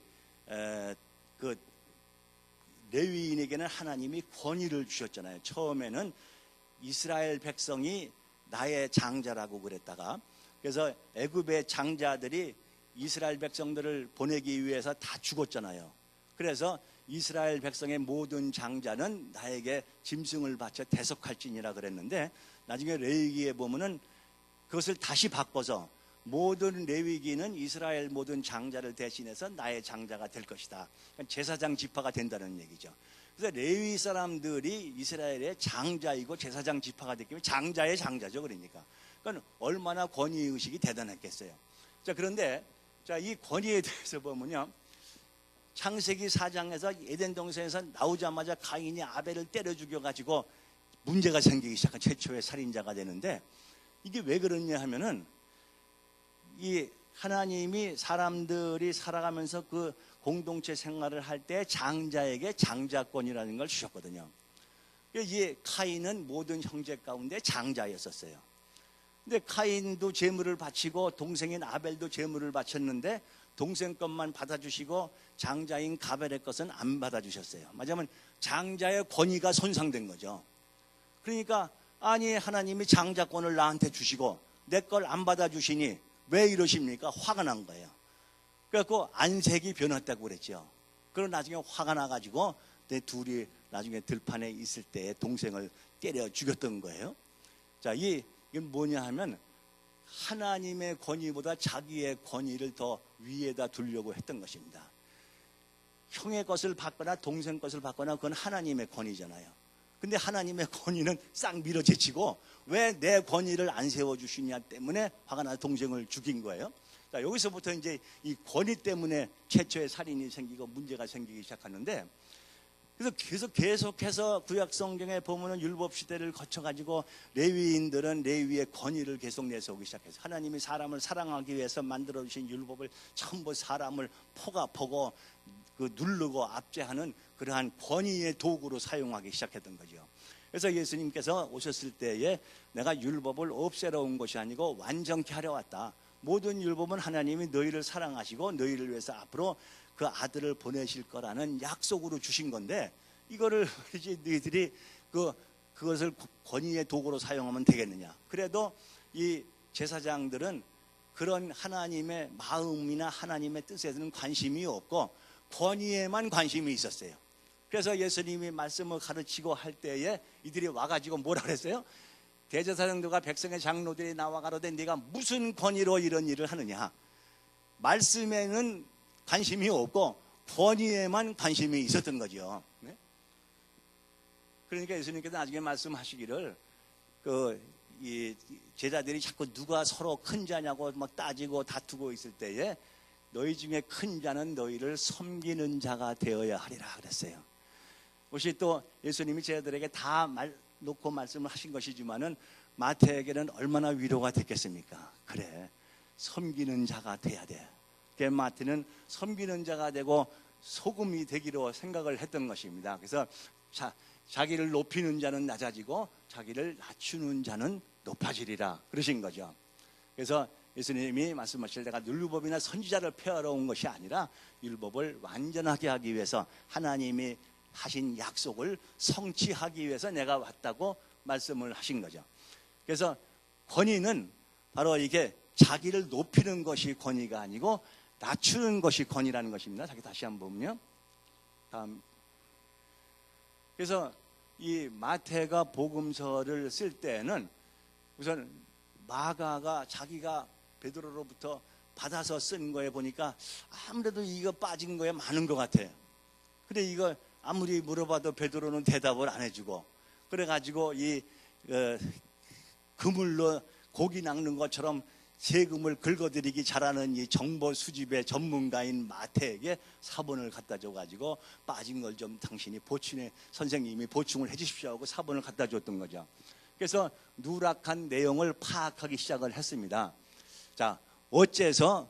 [SPEAKER 2] 레위인에게는 하나님이 권위를 주셨잖아요. 처음에는 이스라엘 백성이 나의 장자라고 그랬다가, 그래서 애굽의 장자들이 이스라엘 백성들을 보내기 위해서 다 죽었잖아요. 그래서 이스라엘 백성의 모든 장자는 나에게 짐승을 바쳐 대속할지니라 그랬는데, 나중에 레위기에 보면은 그것을 다시 바꿔서 모든 레위기는 이스라엘 모든 장자를 대신해서 나의 장자가 될 것이다. 그러니까 제사장 지파가 된다는 얘기죠. 그래서 레위 사람들이 이스라엘의 장자이고 제사장 지파가 됐기에 장자의 장자죠. 그러니까 얼마나 권위의식이 대단했겠어요. 자, 그런데 이 권위에 대해서 보면요, 창세기 4장에서 에덴 동산에서 나오자마자 가인이 아벨을 때려 죽여가지고 문제가 생기기 시작한 최초의 살인자가 되는데, 이게 왜 그러냐 하면은 이 하나님이 사람들이 살아가면서 그 공동체 생활을 할 때 장자에게 장자권이라는 걸 주셨거든요. 이 카인은 모든 형제 가운데 장자였었어요. 근데 카인도 제물을 바치고 동생인 아벨도 제물을 바쳤는데 동생 것만 받아주시고 장자인 가벨의 것은 안 받아주셨어요. 맞으면 장자의 권위가 손상된 거죠. 그러니까 하나님이 장자권을 나한테 주시고 내 걸 안 받아주시니 왜 이러십니까? 화가 난 거예요. 그래갖고 안색이 변했다고 그랬죠. 그리고 나중에 화가 나가지고 내 둘이 나중에 들판에 있을 때 동생을 때려 죽였던 거예요. 자, 이게 뭐냐 하면 하나님의 권위보다 자기의 권위를 더 위에다 두려고 했던 것입니다. 형의 것을 받거나 동생 것을 받거나 그건 하나님의 권위잖아요. 근데 하나님의 권위는 싹 밀어제치고 왜 내 권위를 안 세워주시냐 때문에 화가 나서 동생을 죽인 거예요. 자, 여기서부터 이제 이 권위 때문에 최초의 살인이 생기고 문제가 생기기 시작하는데, 그래서 계속해서 구약 성경에 보면은 율법 시대를 거쳐가지고 레위인들은 레위의 권위를 계속 내세우기 시작해서 하나님이 사람을 사랑하기 위해서 만들어 주신 율법을 전부 사람을 포갑하고 누르고 압제하는 그러한 권위의 도구로 사용하기 시작했던 거죠. 그래서 예수님께서 오셨을 때에 내가 율법을 없애러 온 것이 아니고 완전케 하려 왔다. 모든 율법은 하나님이 너희를 사랑하시고 너희를 위해서 앞으로 그 아들을 보내실 거라는 약속으로 주신 건데, 이거를 이제 너희들이 그것을 권위의 도구로 사용하면 되겠느냐. 그래도 이 제사장들은 그런 하나님의 마음이나 하나님의 뜻에는 관심이 없고 권위에만 관심이 있었어요. 그래서 예수님이 말씀을 가르치고 할 때에 이들이 와가지고 뭐라 그랬어요? 대제사장들과 백성의 장로들이 나와 가로되 네가 무슨 권위로 이런 일을 하느냐. 말씀에는 관심이 없고 권위에만 관심이 있었던 거죠. 네? 그러니까 예수님께서 나중에 말씀하시기를 이 제자들이 자꾸 누가 서로 큰 자냐고 막 따지고 다투고 있을 때에 너희 중에 큰 자는 너희를 섬기는 자가 되어야 하리라 그랬어요. 혹시 또 예수님이 제자들에게 다 놓고 말씀을 하신 것이지만은 마태에게는 얼마나 위로가 됐겠습니까? 그래, 섬기는 자가 돼야 돼. 그래서 마태는 섬기는 자가 되고 소금이 되기로 생각을 했던 것입니다. 그래서 자기를 높이는 자는 낮아지고 자기를 낮추는 자는 높아지리라 그러신 거죠. 그래서 예수님이 말씀하실 때가 율법이나 선지자를 폐하러 온 것이 아니라 율법을 완전하게 하기 위해서 하나님이 하신 약속을 성취하기 위해서 내가 왔다고 말씀을 하신 거죠. 그래서 권위는 바로 이게 자기를 높이는 것이 권위가 아니고 낮추는 것이 권위라는 것입니다. 다시 한번 보면요. 다음. 그래서 이 마태가 복음서를 쓸 때는 우선 마가가 자기가 베드로로부터 받아서 쓴 거에 보니까 아무래도 이거 빠진 거에 많은 것 같아요. 근데 이거 아무리 물어봐도 베드로는 대답을 안 해주고, 그래가지고 이 그물로 고기 낚는 것처럼 세금을 긁어들이기 잘하는 이 정보 수집의 전문가인 마태에게 사본을 갖다 줘가지고 빠진 걸 좀 당신이 선생님이 보충을 해주십시오 하고 사본을 갖다 줬던 거죠. 그래서 누락한 내용을 파악하기 시작을 했습니다. 자, 어째서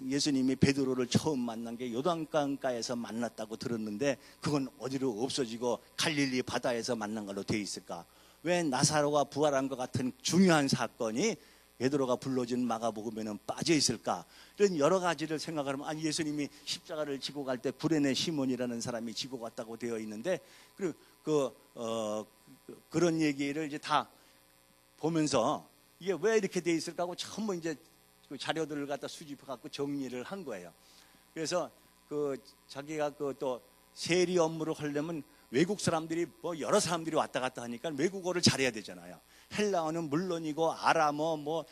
[SPEAKER 2] 예수님이 베드로를 처음 만난 게 요단강가에서 만났다고 들었는데 그건 어디로 없어지고 갈릴리 바다에서 만난 걸로 되어 있을까? 왜 나사로가 부활한 것 같은 중요한 사건이 베드로가 불러준 마가복음에는 빠져 있을까? 이런 여러 가지를 생각하면, 아니 예수님이 십자가를 지고 갈 때 구레네 시몬이라는 사람이 지고 갔다고 되어 있는데, 그리고 그런 얘기를 이제 다 보면서 이게 왜 이렇게 되어 있을까 하고 전부 이제 그 자료들을 갖다 수집해 갖고 정리를 한 거예요. 그래서 자기가 또 세리 업무를 하려면 외국 사람들이 뭐 여러 사람들이 왔다 갔다 하니까 외국어를 잘해야 되잖아요. 헬라어는 물론이고 아람어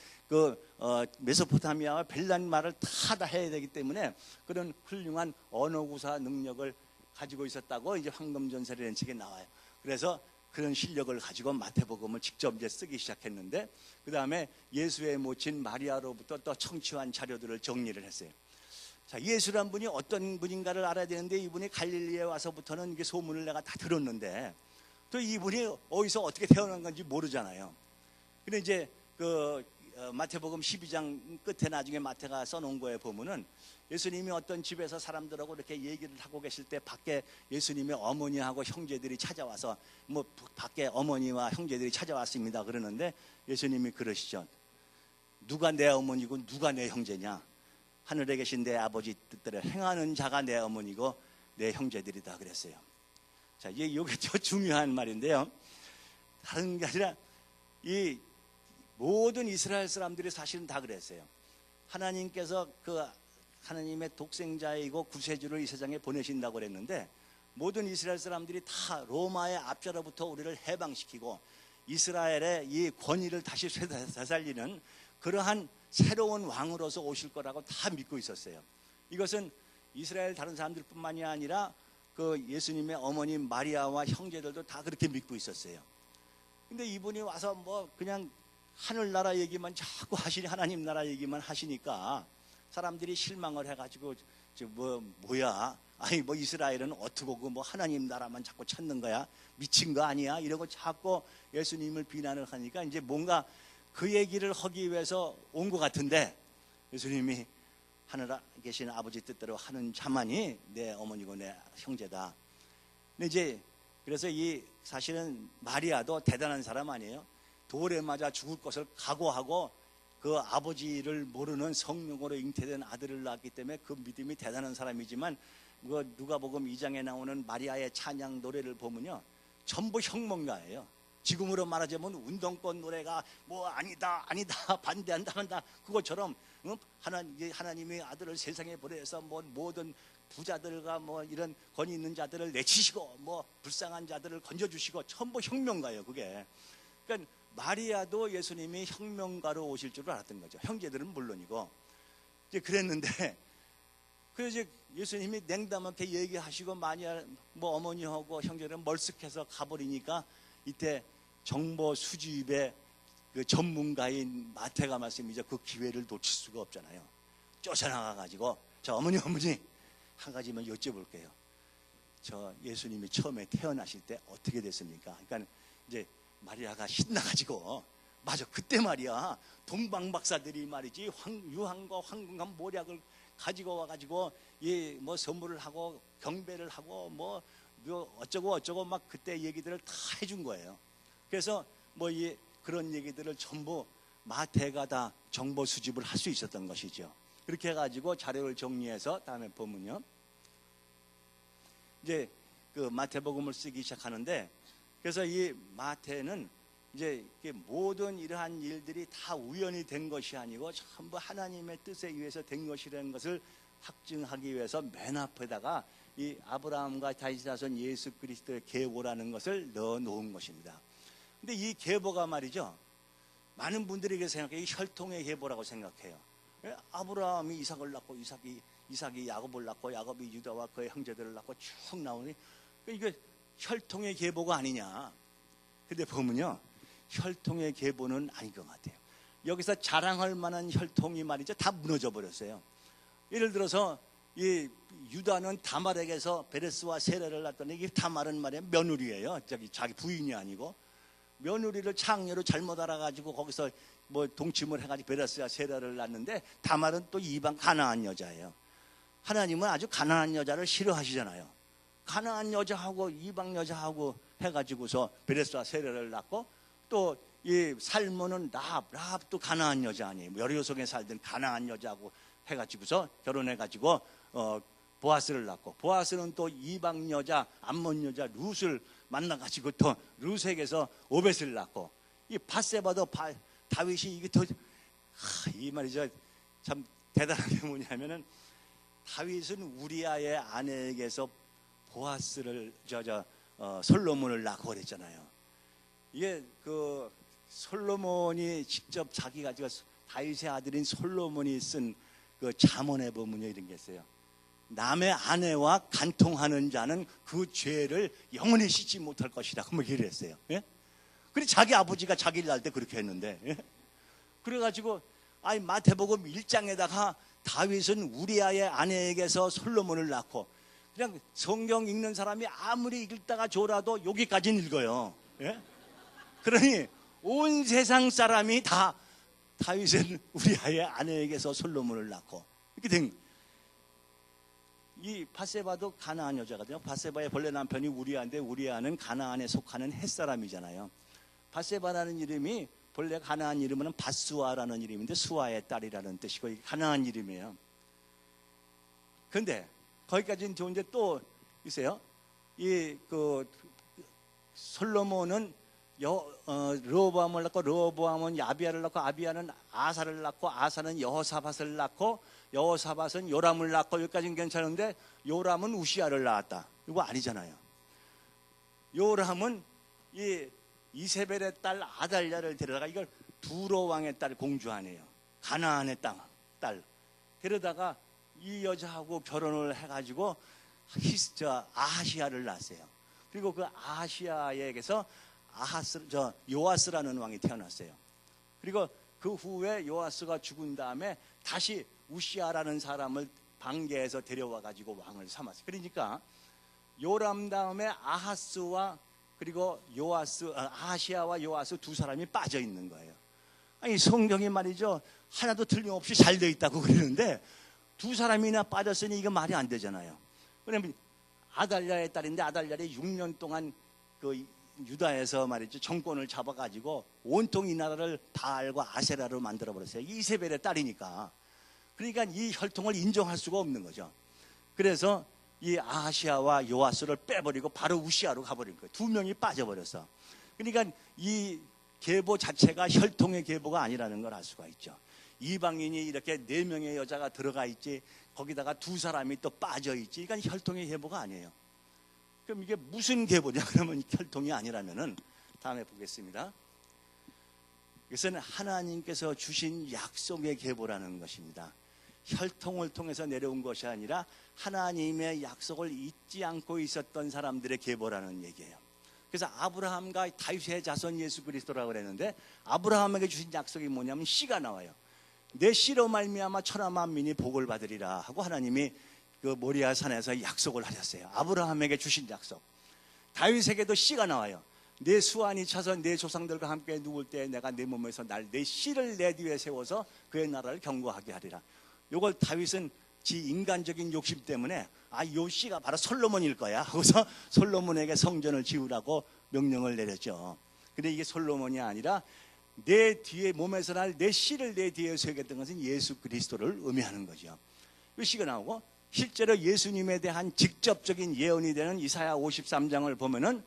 [SPEAKER 2] 메소포타미아와 벨란 말을 다 해야 되기 때문에 그런 훌륭한 언어구사 능력을 가지고 있었다고 이제 황금전설이라는 책에 나와요. 그래서 그런 실력을 가지고 마태복음을 직접 이제 쓰기 시작했는데, 그 다음에 예수의 모친 마리아로부터 또 청취한 자료들을 정리를 했어요. 자, 예수란 분이 어떤 분인가를 알아야 되는데, 이분이 갈릴리에 와서부터는 이게 소문을 내가 다 들었는데 또 이분이 어디서 어떻게 태어난 건지 모르잖아요. 근데 이제 마태복음 12장 끝에 나중에 마태가 써놓은 거에 보면은 예수님이 어떤 집에서 사람들하고 이렇게 얘기를 하고 계실 때 밖에 예수님의 어머니하고 형제들이 찾아와서 밖에 어머니와 형제들이 찾아왔습니다 그러는데, 예수님이 그러시죠. 누가 내 어머니고 누가 내 형제냐? 하늘에 계신 내 아버지 뜻대로 행하는 자가 내 어머니고 내 형제들이다 그랬어요. 자, 이게 더 중요한 말인데요. 다른 게 아니라 이 모든 이스라엘 사람들이 사실은 다 그랬어요. 하나님께서 하나님의 독생자이고 구세주를 이 세상에 보내신다고 그랬는데, 모든 이스라엘 사람들이 다 로마의 압제로부터 우리를 해방시키고 이스라엘의 이 권위를 다시 되살리는 그러한 새로운 왕으로서 오실 거라고 다 믿고 있었어요. 이것은 이스라엘 다른 사람들뿐만이 아니라 예수님의 어머니 마리아와 형제들도 다 그렇게 믿고 있었어요. 근데 이분이 와서 그냥 하늘나라 얘기만 자꾸 하시니, 하나님 나라 얘기만 하시니까 사람들이 실망을 해가지고 뭐야? 아니 이스라엘은 어떻고 하나님 나라만 자꾸 찾는 거야? 미친 거 아니야? 이러고 자꾸 예수님을 비난을 하니까 이제 뭔가 그 얘기를 하기 위해서 온 것 같은데, 예수님이 하늘에 계신 아버지 뜻대로 하는 자만이 내 어머니고 내 형제다. 근데 이제 그래서 사실은 마리아도 대단한 사람 아니에요? 돌에 맞아 죽을 것을 각오하고 그 아버지를 모르는 성령으로 잉태된 아들을 낳았기 때문에 그 믿음이 대단한 사람이지만, 누가복음 2장에 나오는 마리아의 찬양 노래를 보면요, 전부 혁명가예요. 지금으로 말하자면 운동권 노래가 아니다 반대한다 한다 그것처럼 하나님의 아들을 세상에 보내서 모든 부자들과 이런 권위 있는 자들을 내치시고 불쌍한 자들을 건져주시고 전부 혁명가예요. 그게 그러니까 마리아도 예수님이 혁명가로 오실 줄 알았던 거죠. 형제들은 물론이고. 이제 그랬는데, 그래서 예수님이 냉담하게 얘기하시고 마리아 어머니하고 형제들은 멀쓱해서 가버리니까, 이때 정보 수집의 전문가인 마태가 말씀이죠. 그 기회를 놓칠 수가 없잖아요. 쫓아나가가지고, 저 어머니 한 가지만 여쭤볼게요. 저 예수님이 처음에 태어나실 때 어떻게 됐습니까? 그러니까 이제 마리아가 신나가지고, 맞아, 그때 말이야, 동방박사들이 말이지 유황과 황금과 모략을 가지고 와가지고 선물을 하고 경배를 하고 어쩌고 막 그때 얘기들을 다 해준 거예요. 그래서 그런 얘기들을 전부 마태가 다 정보 수집을 할 수 있었던 것이죠. 그렇게 해가지고 자료를 정리해서 다음에 보면요, 이제 그 마태복음을 쓰기 시작하는데, 그래서 이 마태는 이제 모든 이러한 일들이 다 우연히 된 것이 아니고 전부 하나님의 뜻에 의해서 된 것이라는 것을 확증하기 위해서 맨 앞에다가 이 아브라함과 다윗의 자손 예수 그리스도의 계보라는 것을 넣어 놓은 것입니다. 근데 이 계보가 말이죠, 많은 분들이 생각해요. 혈통의 계보라고 생각해요. 아브라함이 이삭을 낳고 이삭이 야곱을 낳고 야곱이 유다와 그의 형제들을 낳고 쭉 나오니 이게 혈통의 계보가 아니냐. 근데 보면요, 혈통의 계보는 아닌 것 같아요. 여기서 자랑할 만한 혈통이 말이죠, 다 무너져 버렸어요. 예를 들어서 이 유다는 다말에게서 베레스와 세레를 낳았더니, 이게 다말은 말이야 며느리예요. 자기 부인이 아니고 며느리를 창녀로 잘못 알아가지고 거기서 뭐 동침을 해가지고 베레스와 세레를 낳는데, 다말은 또 이방 가나안 여자예요. 하나님은 아주 가나안 여자를 싫어하시잖아요. 가나안 여자하고 이방 여자하고 해가지고서 베레스와 세레를 낳고, 또 이 살몬은 라합도 가나안 여자 아니에요. 여리고성에 살던 가나안 여자하고 해가지고서 결혼해가지고 보아스를 낳고, 보아스는 또 이방 여자 암몬 여자 룻을 만나가지고 또 룻에게서 오벳을 낳고, 이 밧세바도 다윗이 이게 더 이 말이죠, 참 대단한 게 뭐냐면은, 다윗은 우리아의 아내에게서 보아스를 솔로몬을 낳고 그랬잖아요. 이게 그 솔로몬이 직접 자기가 다윗의 아들인 솔로몬이 쓴 그 잠언에 보면요, 이런 게 있어요. 남의 아내와 간통하는 자는 그 죄를 영원히 씻지 못할 것이다. 그 얘기를 했어요. 예? 그래 자기 아버지가 자기를 낳을 때 그렇게 했는데, 예? 그래가지고 마태복음 1장에다가 다윗은 우리아의 아내에게서 솔로몬을 낳고, 그냥 성경 읽는 사람이 아무리 읽다가 졸아도 여기까지는 읽어요. 예? 그러니 온 세상 사람이 다 다윗은 우리아의 아내에게서 솔로몬을 낳고 이렇게 된. 이 밧세바도 가나안 여자거든요. 밧세바의 본래 남편이 우리아인데, 우리아는 가나안에 속하는 햇사람이잖아요. 밧세바라는 이름이 본래 가나안 이름은 밧수아라는 이름인데, 수아의 딸이라는 뜻이고 이게 가나안 이름이에요. 그런데 거기까지는 좋은데 또 있어요. 이 그 솔로몬은 르호보암을 낳고, 르호보암은 야비야를 낳고, 아비야는 아사를 낳고, 아사는 여호사밧을 낳고, 여호사밧은 요람을 낳고. 여기까지는 괜찮은데 요람은 우시야를 낳았다. 이거 아니잖아요. 요람은 이 이세벨의 딸 아달랴를 데려다가, 이걸 두로 왕의 딸 공주 아니에요. 가나안의 딸 데려다가 이 여자하고 결혼을 해가지고 아하시아를 낳았어요. 그리고 그 아하시아에게서 요아스라는 왕이 태어났어요. 그리고 그 후에 요아스가 죽은 다음에 다시 우시아라는 사람을 방계에서 데려와 가지고 왕을 삼았어요. 그러니까 요람 다음에 아하스와 그리고 아하시아와 요아스 두 사람이 빠져 있는 거예요. 아니 성경이 말이죠, 하나도 틀림없이 잘 돼 있다고 그러는데 두 사람이나 빠졌으니 이거 말이 안 되잖아요. 그러면 아달랴의 딸인데, 아달랴이 6년 동안 그 유다에서 말이죠, 정권을 잡아가지고 온통 이 나라를 바알과 아세라로 만들어버렸어요. 이세벨의 딸이니까. 그러니까 이 혈통을 인정할 수가 없는 거죠. 그래서 이 아하시아와 요아스를 빼버리고 바로 우시아로 가버린 거예요. 두 명이 빠져버렸어. 그러니까 이 계보 자체가 혈통의 계보가 아니라는 걸 알 수가 있죠. 이방인이 이렇게 4명의 여자가 들어가 있지, 거기다가 두 사람이 또 빠져 있지, 이건 혈통의 계보가 아니에요. 그럼 이게 무슨 계보냐? 그러면 혈통이 아니라면은 다음에 보겠습니다. 이것은 하나님께서 주신 약속의 계보라는 것입니다. 혈통을 통해서 내려온 것이 아니라 하나님의 약속을 잊지 않고 있었던 사람들의 계보라는 얘기예요. 그래서 아브라함과 다윗의 자손 예수 그리스도라고 그랬는데, 아브라함에게 주신 약속이 뭐냐면 씨가 나와요. 내 씨로 말미암아 천하 만민이 복을 받으리라 하고 하나님이 그 모리아 산에서 약속을 하셨어요. 아브라함에게 주신 약속. 다윗에게도 씨가 나와요. 내 수완이 차서 내 조상들과 함께 누울 때 내가 내 몸에서 내 씨를 내 뒤에 세워서 그의 나라를 견고하게 하리라. 이걸 다윗은 지 인간적인 욕심 때문에 요 씨가 바로 솔로몬일 거야 하고서 솔로몬에게 성전을 지으라고 명령을 내렸죠. 근데 이게 솔로몬이 아니라 내 뒤에 몸에서 날 내 씨를 내 뒤에 세우겠다는 것은 예수 그리스도를 의미하는 거죠. 이 씨가 나오고, 실제로 예수님에 대한 직접적인 예언이 되는 이사야 53장을 보면은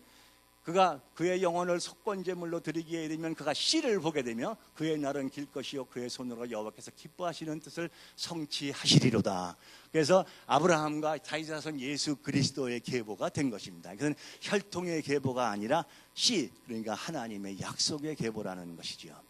[SPEAKER 2] 그가 그의 영혼을 속건제물로 드리기에 이르면 그가 씨를 보게 되며 그의 날은 길 것이요 그의 손으로 여호와께서 기뻐하시는 뜻을 성취하시리로다. 그래서 아브라함과 다윗의 자손 예수 그리스도의 계보가 된 것입니다. 그것은 혈통의 계보가 아니라 씨, 그러니까 하나님의 약속의 계보라는 것이지요.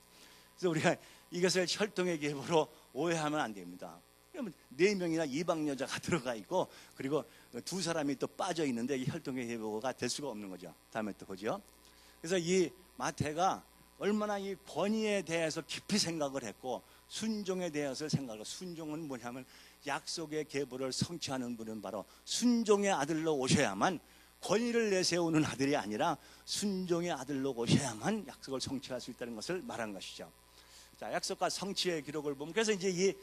[SPEAKER 2] 그래서 우리가 이것을 혈통의 계보로 오해하면 안 됩니다. 그러면 4명이나 이방 여자가 들어가 있고 그리고 2사람이 또 빠져 있는데 이 혈통의 계보가 될 수가 없는 거죠. 다음에 또 보죠. 그래서 이 마태가 얼마나 이 권위에 대해서 깊이 생각을 했고 순종에 대해서 생각을, 순종은 뭐냐면 약속의 계보를 성취하는 분은 바로 순종의 아들로 오셔야만, 권위를 내세우는 아들이 아니라 순종의 아들로 오셔야만 약속을 성취할 수 있다는 것을 말한 것이죠. 자, 약속과 성취의 기록을 보면, 그래서 이제 이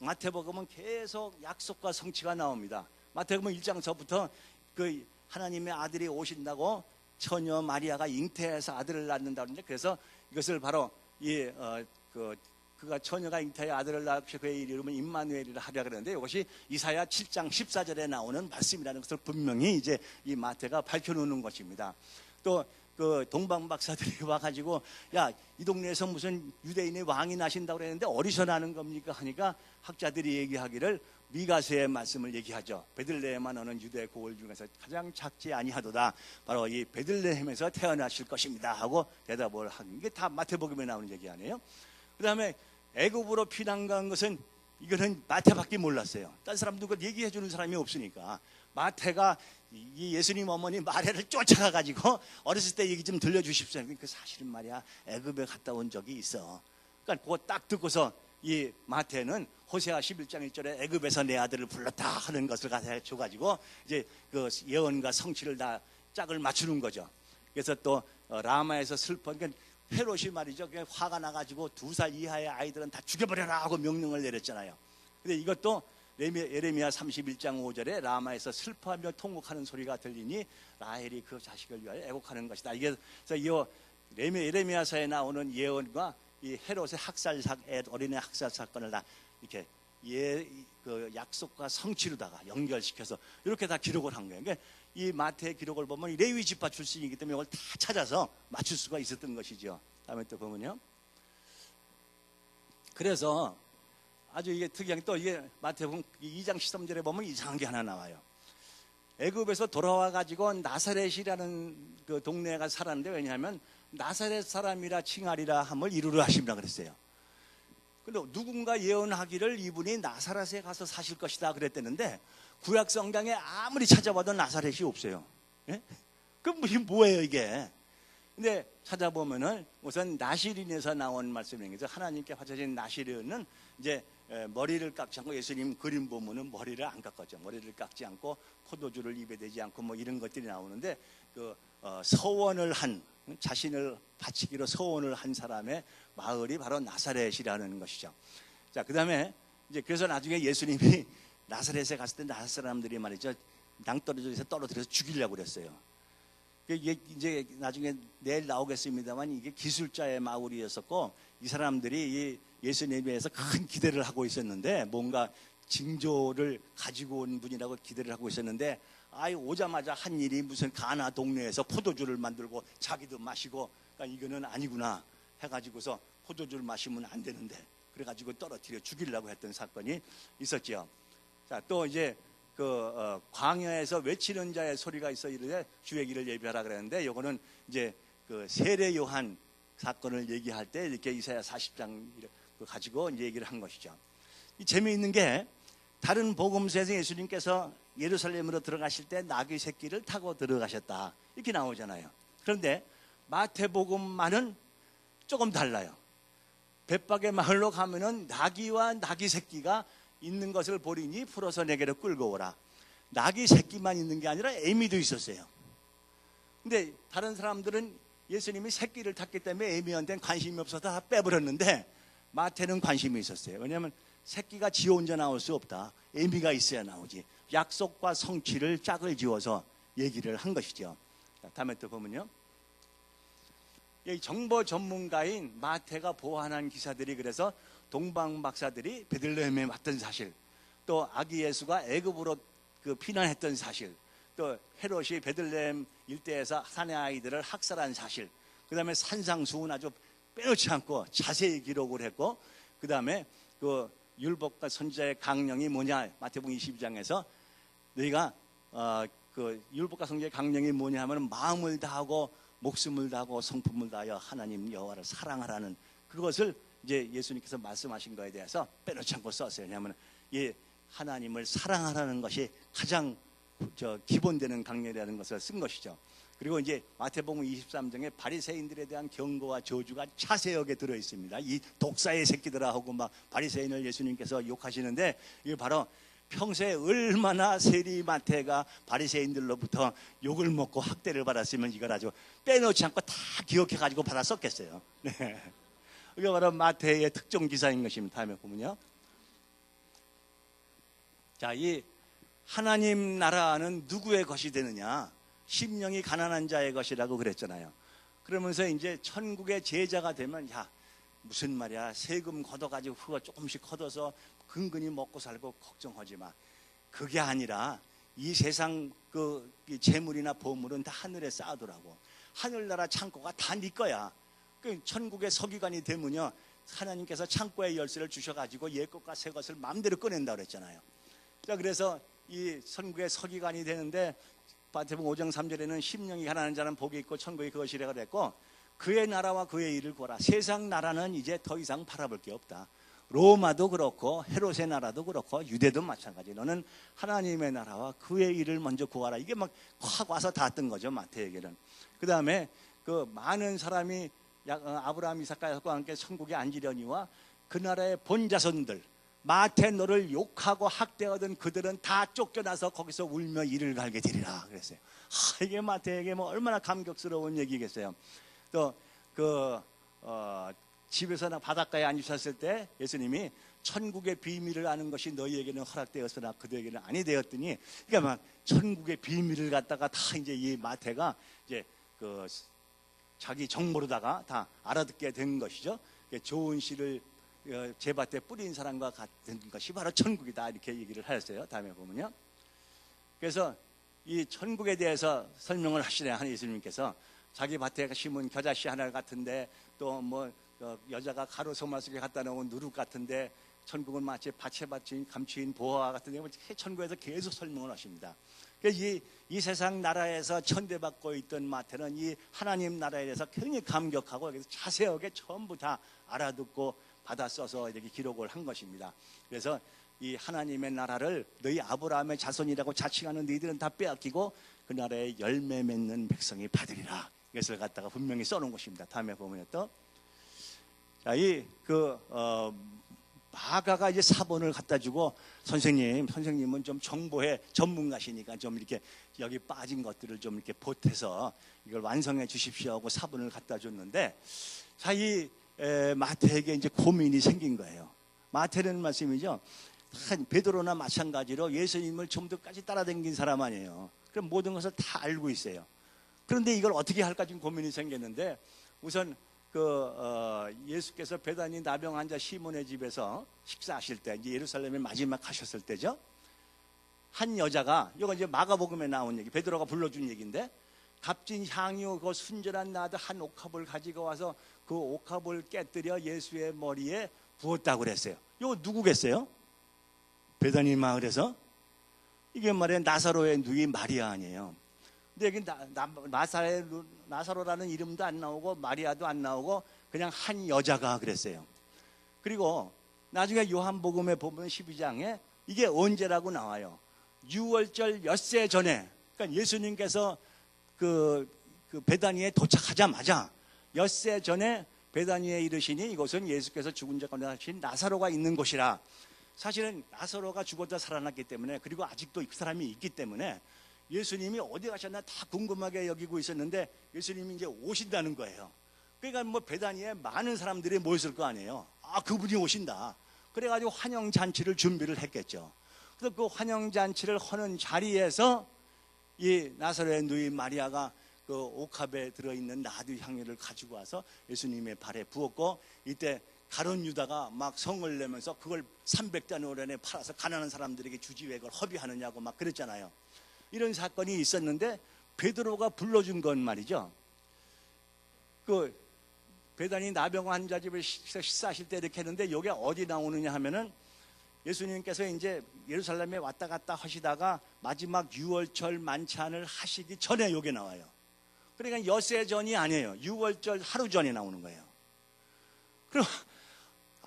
[SPEAKER 2] 마태복음은 계속 약속과 성취가 나옵니다. 마태복음 1장 전부터 그 하나님의 아들이 오신다고 처녀 마리아가 잉태해서 아들을 낳는다고 하는데, 그래서 이것을 바로 그가 처녀가 잉태해 아들을 낳고 그의 이름은 임마누엘이라 하려 그러는데, 이것이 이사야 7장 14절에 나오는 말씀이라는 것을 분명히 이제 이 마태가 밝혀놓는 것입니다. 또 그 동방 박사들이 와가지고 야, 이 동네에서 무슨 유대인의 왕이 나신다고 그랬는데 어디서 나는 겁니까 하니까 학자들이 얘기하기를 미가서의 말씀을 얘기하죠. 베들레헴만 오는 유대 고을 중에서 가장 작지 아니하도다, 바로 이 베들레헴에서 태어나실 것입니다 하고 대답을 하는 게 다 마태복음에 나오는 얘기 아니에요. 그 다음에 애굽으로 피난 간 것은 이거는 마태밖에 몰랐어요. 딴 사람도 그걸 얘기해 주는 사람이 없으니까 마태가 이 예수님 어머니 마리아를 쫓아가가지고 어렸을 때 얘기 좀 들려주십시오. 그 사실은 말이야, 애굽에 갔다 온 적이 있어. 그러니까 그거 딱 듣고서 이 마태는 호세아 11장 1절에 애굽에서 내 아들을 불렀다 하는 것을 가서 줘가지고 이제 그 예언과 성취를 다 짝을 맞추는 거죠. 그래서 또 라마에서 그러니까 헤롯이 말이죠, 화가 나가지고 2살 이하의 아이들은 다 죽여버려라 하고 명령을 내렸잖아요. 근데 이것도 예레미야 31장 5절에 라마에서 슬퍼하며 통곡하는 소리가 들리니 라헬이 그 자식을 위하여 애곡하는 것이다. 이게 그래서 이 예레미야서에 나오는 예언과 이 헤롯의 어린애 학살 사건을 다 이렇게 그 약속과 성취로다가 연결시켜서 이렇게 다 기록을 한 거예요. 그러니까 이 마태의 기록을 보면 레위 지파 출신이기 때문에 이걸 다 찾아서 맞출 수가 있었던 것이죠. 다음에 또 보면요. 그래서 아주 이게 특이한 게, 또 이게 마태복음 2장 13절에 보면 이상한 게 하나 나와요. 애굽에서 돌아와 가지고 나사렛이라는 그 동네가 살았는데, 왜냐하면 나사렛 사람이라 칭하리라 함을 이루려 하심이라 그랬어요. 근데 누군가 예언하기를 이분이 나사렛에 가서 사실 것이다 그랬대는데 구약 성경에 아무리 찾아봐도 나사렛이 없어요. 예? 그럼 이게 뭐예요 이게? 근데 찾아보면은 우선 나시린에서 나온 말씀이죠. 하나님께 바쳐진 나시린은 이제 머리를 깎지 않고, 예수님 그림 보면은 머리를 안 깎았죠. 머리를 깎지 않고 포도주를 입에 대지 않고 뭐 이런 것들이 나오는데, 그 서원을 한, 자신을 바치기로 서원을 한 사람의 마을이 바로 나사렛이라는 것이죠. 자, 그다음에 이제 그래서 나중에 예수님이 나사렛에 갔을 때 나사렛 사람들이 말이죠, 낭떠러지에서 떨어뜨려서 죽이려고 그랬어요. 이게 이제 나중에 내일 나오겠습니다만 이게 기술자의 마을이었었고, 이 사람들이 이 예수님에 대해서 큰 기대를 하고 있었는데, 뭔가 징조를 가지고 온 분이라고 기대를 하고 있었는데, 오자마자 한 일이 무슨 가나 동네에서 포도주를 만들고 자기도 마시고, 그러니까 이거는 아니구나 해가지고서 포도주를 마시면 안 되는데 그래가지고 떨어뜨려 죽이려고 했던 사건이 있었죠. 자, 또 이제 광야에서 외치는 자의 소리가 있어 이르되 주의 길을 예비하라 그랬는데, 요거는 이제 그 세례 요한 사건을 얘기할 때 이렇게 이사야 40장 가지고 이제 얘기를 한 것이죠. 이 재미있는 게, 다른 복음서에서 예수님께서 예루살렘으로 들어가실 때 나귀 새끼를 타고 들어가셨다 이렇게 나오잖아요. 그런데 마태복음만은 조금 달라요. 벳박의 마을로 가면은 나귀와 나귀 새끼가 있는 것을 보리니 풀어서 내게로 끌고 오라. 나귀 새끼만 있는 게 아니라 애미도 있었어요. 근데 다른 사람들은 예수님이 새끼를 탔기 때문에 애미한테는 관심이 없어서 다 빼버렸는데, 마태는 관심이 있었어요. 왜냐하면 새끼가 지 혼자 나올 수 없다. 애미가 있어야 나오지. 약속과 성취를 짝을 지어서 얘기를 한 것이죠. 자, 다음에 또 보면요. 이 정보 전문가인 마태가 보완한 기사들이, 그래서 동방 박사들이 베들레헴에 왔던 사실, 또 아기 예수가 애굽으로 그 피난했던 사실, 또 헤롯이 베들레헴 일대에서 사내 아이들을 학살한 사실, 그 다음에 산상수훈 아주 빼놓지 않고 자세히 기록을 했고, 그 다음에 그 율법과 선지자의 강령이 뭐냐, 마태복음 22장에서 너희가 그 율법과 선지자의 강령이 뭐냐 하면 마음을 다하고 목숨을 다하고 성품을 다하여 하나님 여호와를 사랑하라는 그것을 이제 예수님께서 말씀하신 거에 대해서 빼놓지 않고 썼어요. 왜냐하면 이 하나님을 사랑하라는 것이 가장 기본되는 강령이라는 것을 쓴 것이죠. 그리고 이제 마태복음 23장에 바리새인들에 대한 경고와 저주가 자세하게 들어 있습니다. 이 독사의 새끼들아 하고 막 바리새인을 예수님께서 욕하시는데, 이게 바로 평소에 얼마나 세리 마태가 바리새인들로부터 욕을 먹고 학대를 받았으면 이걸 아주 빼놓지 않고 다 기억해 가지고 받아 썼겠어요. 네. 이게 바로 마태의 특종 기사인 것입니다. 다음에 보면요. 자, 이 하나님 나라는 누구의 것이 되느냐? 심령이 가난한 자의 것이라고 그랬잖아요. 그러면서 이제 천국의 제자가 되면, 야, 무슨 말이야, 세금 걷어가지고 그거 조금씩 걷어서 근근히 먹고 살고 걱정하지 마. 그게 아니라 이 세상 그 재물이나 보물은 다 하늘에 쌓아두라고. 하늘나라 창고가 다 네 거야. 그 천국의 서기관이 되면요, 하나님께서 창고의 열쇠를 주셔가지고 옛 것과 새 것을 마음대로 꺼낸다 그랬잖아요. 자, 그래서 이 천국의 서기관이 되는데 마태복음 5장 3절에는 심령이 가난한 자는 복이 있고 천국이 그것이라 그랬고, 그의 나라와 그의 일을 구하라. 세상 나라는 이제 더 이상 바라볼 게 없다. 로마도 그렇고 헤롯의 나라도 그렇고 유대도 마찬가지. 너는 하나님의 나라와 그의 일을 먼저 구하라. 이게 막 확 와서 닿았던 거죠, 마태에게는. 그 다음에 그 많은 사람이 아브라함, 이삭과 야곱과 함께 천국에 앉으려니와 그 나라의 본자손들, 마태 너를 욕하고 학대하던 그들은 다 쫓겨나서 거기서 울며 이를 갈게 되리라 그랬어요. 이게 마태에게 뭐 얼마나 감격스러운 얘기겠어요. 또 집에서나 바닷가에 앉으셨을 때 예수님이 천국의 비밀을 아는 것이 너희에게는 허락되었으나 그들에게는 아니 되었더니, 그러니까 막 천국의 비밀을 갖다가 다 이제 이 마태가 이제 그 자기 정보로다가 다 알아듣게 된 것이죠. 좋은 씨를 제밭에 뿌린 사람과 같은 것이 바로 천국이다, 이렇게 얘기를 하였어요. 다음에 보면요. 그래서 이 천국에 대해서 설명을 하시네, 한 예수님께서. 자기 밭에 심은 겨자씨 하나 같은데, 또 뭐 여자가 가루 소말 속에 갖다 놓은 누룩 같은데, 천국은 마치 밭에 받친 감추인 보화 같은데, 천국에서 계속 설명을 하십니다. 그래서 이 세상 나라에서 천대받고 있던 마태는 이 하나님 나라에 대해서 굉장히 감격하고 여기서 자세하게 전부 다 알아듣고 받아 써서 이렇게 기록을 한 것입니다. 그래서 이 하나님의 나라를 너희 아브라함의 자손이라고 자칭하는 너희들은 다 빼앗기고 그 나라에 열매 맺는 백성이 받으리라. 이것을 갖다가 분명히 써놓은 것입니다. 다음에 보면 또, 자, 마가가 이제 사본을 갖다 주고, 선생님은 좀 정보의 전문가시니까 좀 이렇게 여기 빠진 것들을 좀 이렇게 보태서 이걸 완성해 주십시오 하고 사본을 갖다 줬는데, 자, 이 마태에게 이제 고민이 생긴 거예요. 마태라는 말씀이죠. 베드로나 마찬가지로 예수님을 처음부터까지 따라다닌 사람 아니에요. 그럼 모든 것을 다 알고 있어요. 그런데 이걸 어떻게 할까 지금 고민이 생겼는데, 우선 예수께서 베다니 나병 환자 시몬의 집에서 식사하실 때, 이제 예루살렘에 마지막 하셨을 때죠. 한 여자가, 이거 이제 마가복음에 나온 얘기, 베드로가 불러준 얘기인데, 값진 향유 그 순전한 나드 한 옥합을 가지고 와서 그 옥합을 깨뜨려 예수의 머리에 부었다고 그랬어요. 이거 누구겠어요? 베다니 마을에서? 이게 말이야 나사로의 누이 마리아 아니에요. 근데 여기 나사로라는 이름도 안 나오고 마리아도 안 나오고 그냥 한 여자가 그랬어요. 그리고 나중에 요한복음에 보면 12장에 이게 언제라고 나와요. 6월절 엿새 전에, 그러니까 예수님께서 그 베다니에 도착하자마자 엿새 전에 베다니에 이르시니 이곳은 예수께서 죽은 자 가운데 하신 나사로가 있는 곳이라. 사실은 나사로가 죽었다 살아났기 때문에, 그리고 아직도 그 사람이 있기 때문에 예수님이 어디 가셨나 다 궁금하게 여기고 있었는데 예수님이 이제 오신다는 거예요. 그러니까 뭐 베다니에 많은 사람들이 모였을 거 아니에요. 아, 그분이 오신다. 그래가지고 환영잔치를 준비를 했겠죠. 그래서 그 환영잔치를 하는 자리에서 이 나사로의 누이 마리아가 그 옥합에 들어있는 나드 향유를 가지고 와서 예수님의 발에 부었고, 이때 가룟 유다가 막 성을 내면서 그걸 300데나리온에 팔아서 가난한 사람들에게 주지 왜 그걸 허비하느냐고 막 그랬잖아요. 이런 사건이 있었는데 베드로가 불러준 건 말이죠. 그 베다니 나병 환자 집에 식사하실 때 이렇게 했는데 여기 어디 나오느냐 하면은 예수님께서 이제 예루살렘에 왔다 갔다 하시다가 마지막 유월절 만찬을 하시기 전에 여기 나와요. 그러니까 엿새 전이 아니에요. 유월절 하루 전에 나오는 거예요. 그럼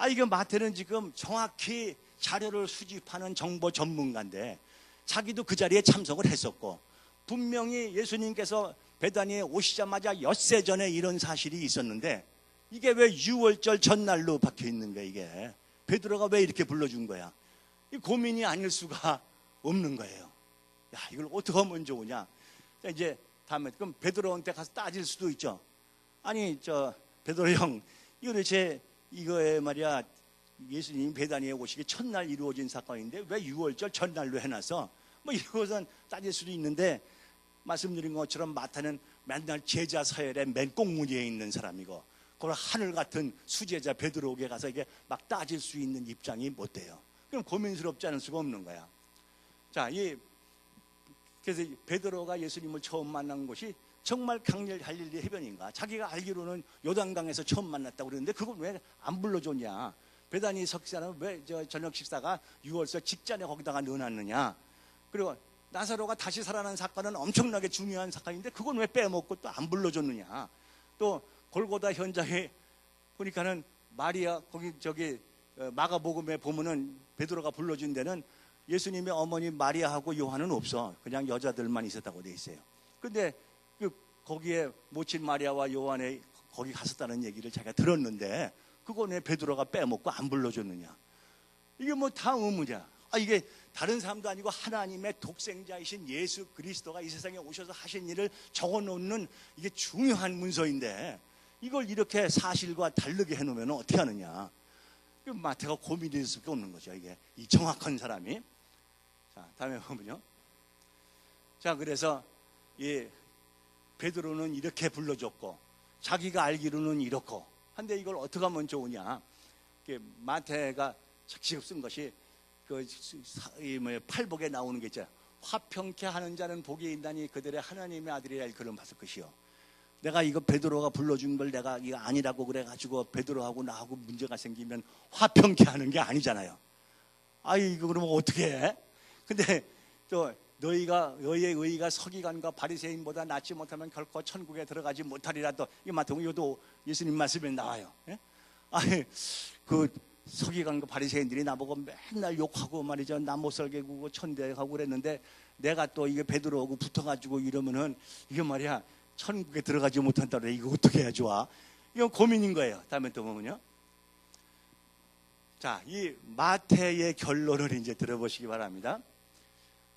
[SPEAKER 2] 이거 마태는 지금 정확히 자료를 수집하는 정보 전문가인데 자기도 그 자리에 참석을 했었고 분명히 예수님께서 베다니에 오시자마자 엿새 전에 이런 사실이 있었는데 이게 왜 유월절 전날로 박혀 있는 거야 이게. 베드로가 왜 이렇게 불러준 거야? 이 고민이 아닐 수가 없는 거예요. 야, 이걸 어떻게 하면 좋으냐? 자, 이제 다음에 그럼 베드로한테 가서 따질 수도 있죠. 아니 베드로 형, 이거 도대체 이거에 말이야 예수님 베다니에 오시기 첫날 이루어진 사건인데 왜 6월절 전날로 해놔서 뭐 이것은 따질 수도 있는데 말씀드린 것처럼 마태는 맨날 제자 서열의 맨 꽁무니에 있는 사람이고 그걸 하늘 같은 수제자 베드로에게 가서 이게 막 따질 수 있는 입장이 못 돼요. 그럼 고민스럽지 않을 수가 없는 거야. 자, 그래서 베드로가 예수님을 처음 만난 곳이 정말 갈릴리 해변인가? 자기가 알기로는 요단강에서 처음 만났다고 그러는데 그걸 왜 안 불러줬냐? 베다니 석사는 왜 저녁 식사가 6월절 직전에 거기다가 넣어놨느냐? 그리고 나사로가 다시 살아난 사건은 엄청나게 중요한 사건인데 그건 왜 빼먹고 또 안 불러줬느냐? 또 골고다 현장에 보니까는 마리아 거기 마가복음에 보면은 베드로가 불러준 데는 예수님의 어머니 마리아하고 요한은 없어. 그냥 여자들만 있었다고 돼 있어요. 근데 거기에 모친 마리아와 요한이 거기 갔었다는 얘기를 제가 들었는데 그건 왜 베드로가 빼먹고 안 불러줬느냐? 이게 뭐 다 의무냐? 이게 다른 사람도 아니고 하나님의 독생자이신 예수 그리스도가 이 세상에 오셔서 하신 일을 적어놓는 이게 중요한 문서인데 이걸 이렇게 사실과 다르게 해놓으면 어떻게 하느냐? 마태가 고민될 수밖에 없는 거죠. 이게 이 정확한 사람이. 자, 다음에 보면요. 자, 그래서 베드로는 이렇게 불러줬고 자기가 알기로는 이렇고 한데 이걸 어떻게 하면 좋으냐? 마태가 직접 쓴 것이 팔복에 나오는 게 있잖아요. 화평케 하는 자는 복이 있나니 그들의 하나님의 아들이라 일컬음 받을 것이요. 내가 이거 베드로가 불러준 걸 내가 이거 아니라고 그래가지고 베드로하고 나하고 문제가 생기면 화평케 하는 게 아니잖아요. 이거 그러면 어떻게 해? 근데 또 너희의 의가 서기관과 바리새인보다 낫지 못하면 결코 천국에 들어가지 못하리라. 또 이 마태복음 이것도 예수님 말씀에 나와요. 예? 서기관과 바리새인들이 나보고 맨날 욕하고 말이죠. 나 못 살게 구고 천대하고 그랬는데 내가 또 이게 베드로하고 붙어가지고 이러면은 이게 말이야 천국에 들어가지 못한다 그래. 이거 어떻게 해야 좋아? 이건 고민인 거예요. 다음에 또 보면요. 자, 이 마태의 결론을 이제 들어보시기 바랍니다.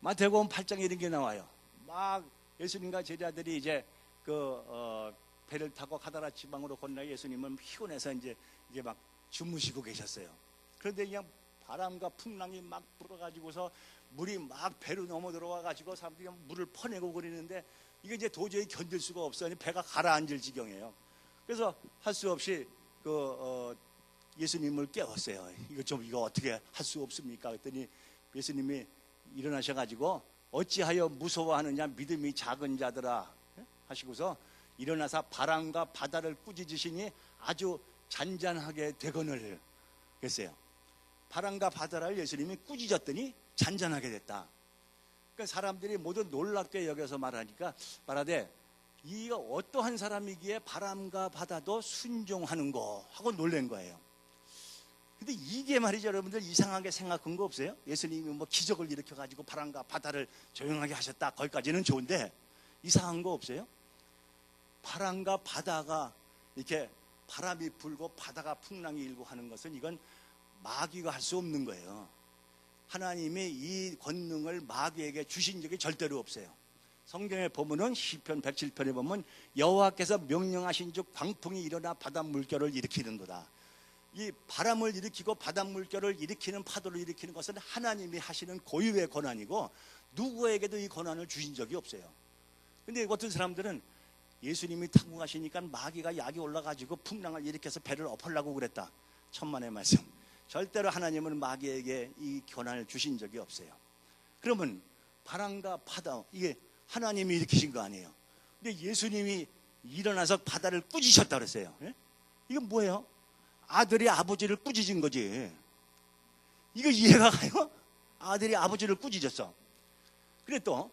[SPEAKER 2] 마태복음 8장에 이런 게 나와요. 막 예수님과 제자들이 이제 배를 타고 가다라 지방으로 건너 예수님은 피곤해서 이제 이게 막 주무시고 계셨어요. 그런데 그냥 바람과 풍랑이 막 불어가지고서 물이 막 배로 넘어 들어와가지고 사람들이 물을 퍼내고 그러는데 이게 이제 도저히 견딜 수가 없어요. 배가 가라앉을 지경이에요. 그래서 할 수 없이 예수님을 깨웠어요. 이거 어떻게 할 수 없습니까? 그랬더니 예수님이 일어나셔가지고 어찌하여 무서워하느냐 믿음이 작은 자들아 하시고서 일어나서 바람과 바다를 꾸짖으시니 아주 잔잔하게 되거늘 그랬어요. 바람과 바다를 예수님이 꾸짖었더니 잔잔하게 됐다. 그러니까 사람들이 모두 놀랍게 여겨서 말하되 이가 어떠한 사람이기에 바람과 바다도 순종하는고 하고 놀란 거예요. 근데 이게 말이죠, 여러분들 이상하게 생각한 거 없어요? 예수님이 뭐 기적을 일으켜가지고 바람과 바다를 조용하게 하셨다. 거기까지는 좋은데 이상한 거 없어요? 바람과 바다가 이렇게 바람이 불고 바다가 풍랑이 일고 하는 것은 이건 마귀가 할 수 없는 거예요. 하나님이 이 권능을 마귀에게 주신 적이 절대로 없어요. 성경에 보면은 시편 107편에 보면 여호와께서 명령하신 즉 광풍이 일어나 바닷물결을 일으키는도다. 이 바람을 일으키고 바닷물결을 일으키는 파도를 일으키는 것은 하나님이 하시는 고유의 권한이고 누구에게도 이 권한을 주신 적이 없어요. 근데 어떤 사람들은 예수님이 타고 가시니까 마귀가 약이 올라가지고 풍랑을 일으켜서 배를 엎으려고 그랬다. 천만의 말씀. 절대로 하나님은 마귀에게 이 권한을 주신 적이 없어요. 그러면 바람과 바다, 이게 하나님이 일으키신 거 아니에요. 근데 예수님이 일어나서 바다를 꾸짖으셨다 그랬어요. 예? 이건 뭐예요? 아들이 아버지를 꾸짖은 거지. 이거 이해가 가요? 아들이 아버지를 꾸짖었어. 그래 또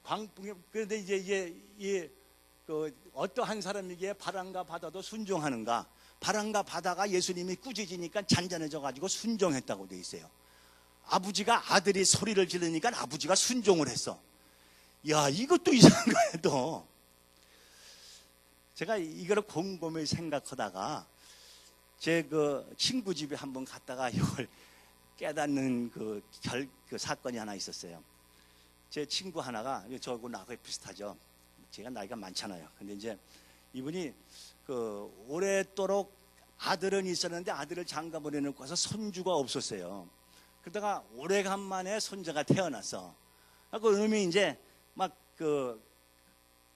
[SPEAKER 2] 광풍에, 그런데 이제 어떠한 사람에게 바람과 바다도 순종하는가? 바람과 바다가 예수님이 꾸짖으니까 잔잔해져 가지고 순종했다고 돼 있어요. 아버지가 아들이 소리를 지르니까 아버지가 순종을 했어. 야, 이것도 이상한 거예요. 또 제가 이거를 곰곰이 생각하다가 제 친구 집에 한번 갔다가 이걸 깨닫는 그 사건이 하나 있었어요. 제 친구 하나가, 저하고 나하고 비슷하죠. 제가 나이가 많잖아요. 근데 이제 이분이 오랫도록 아들은 있었는데 아들을 장가 보내놓고서 손주가 없었어요. 그러다가 오래간만에 손자가 태어났어. 그 놈이 이제 막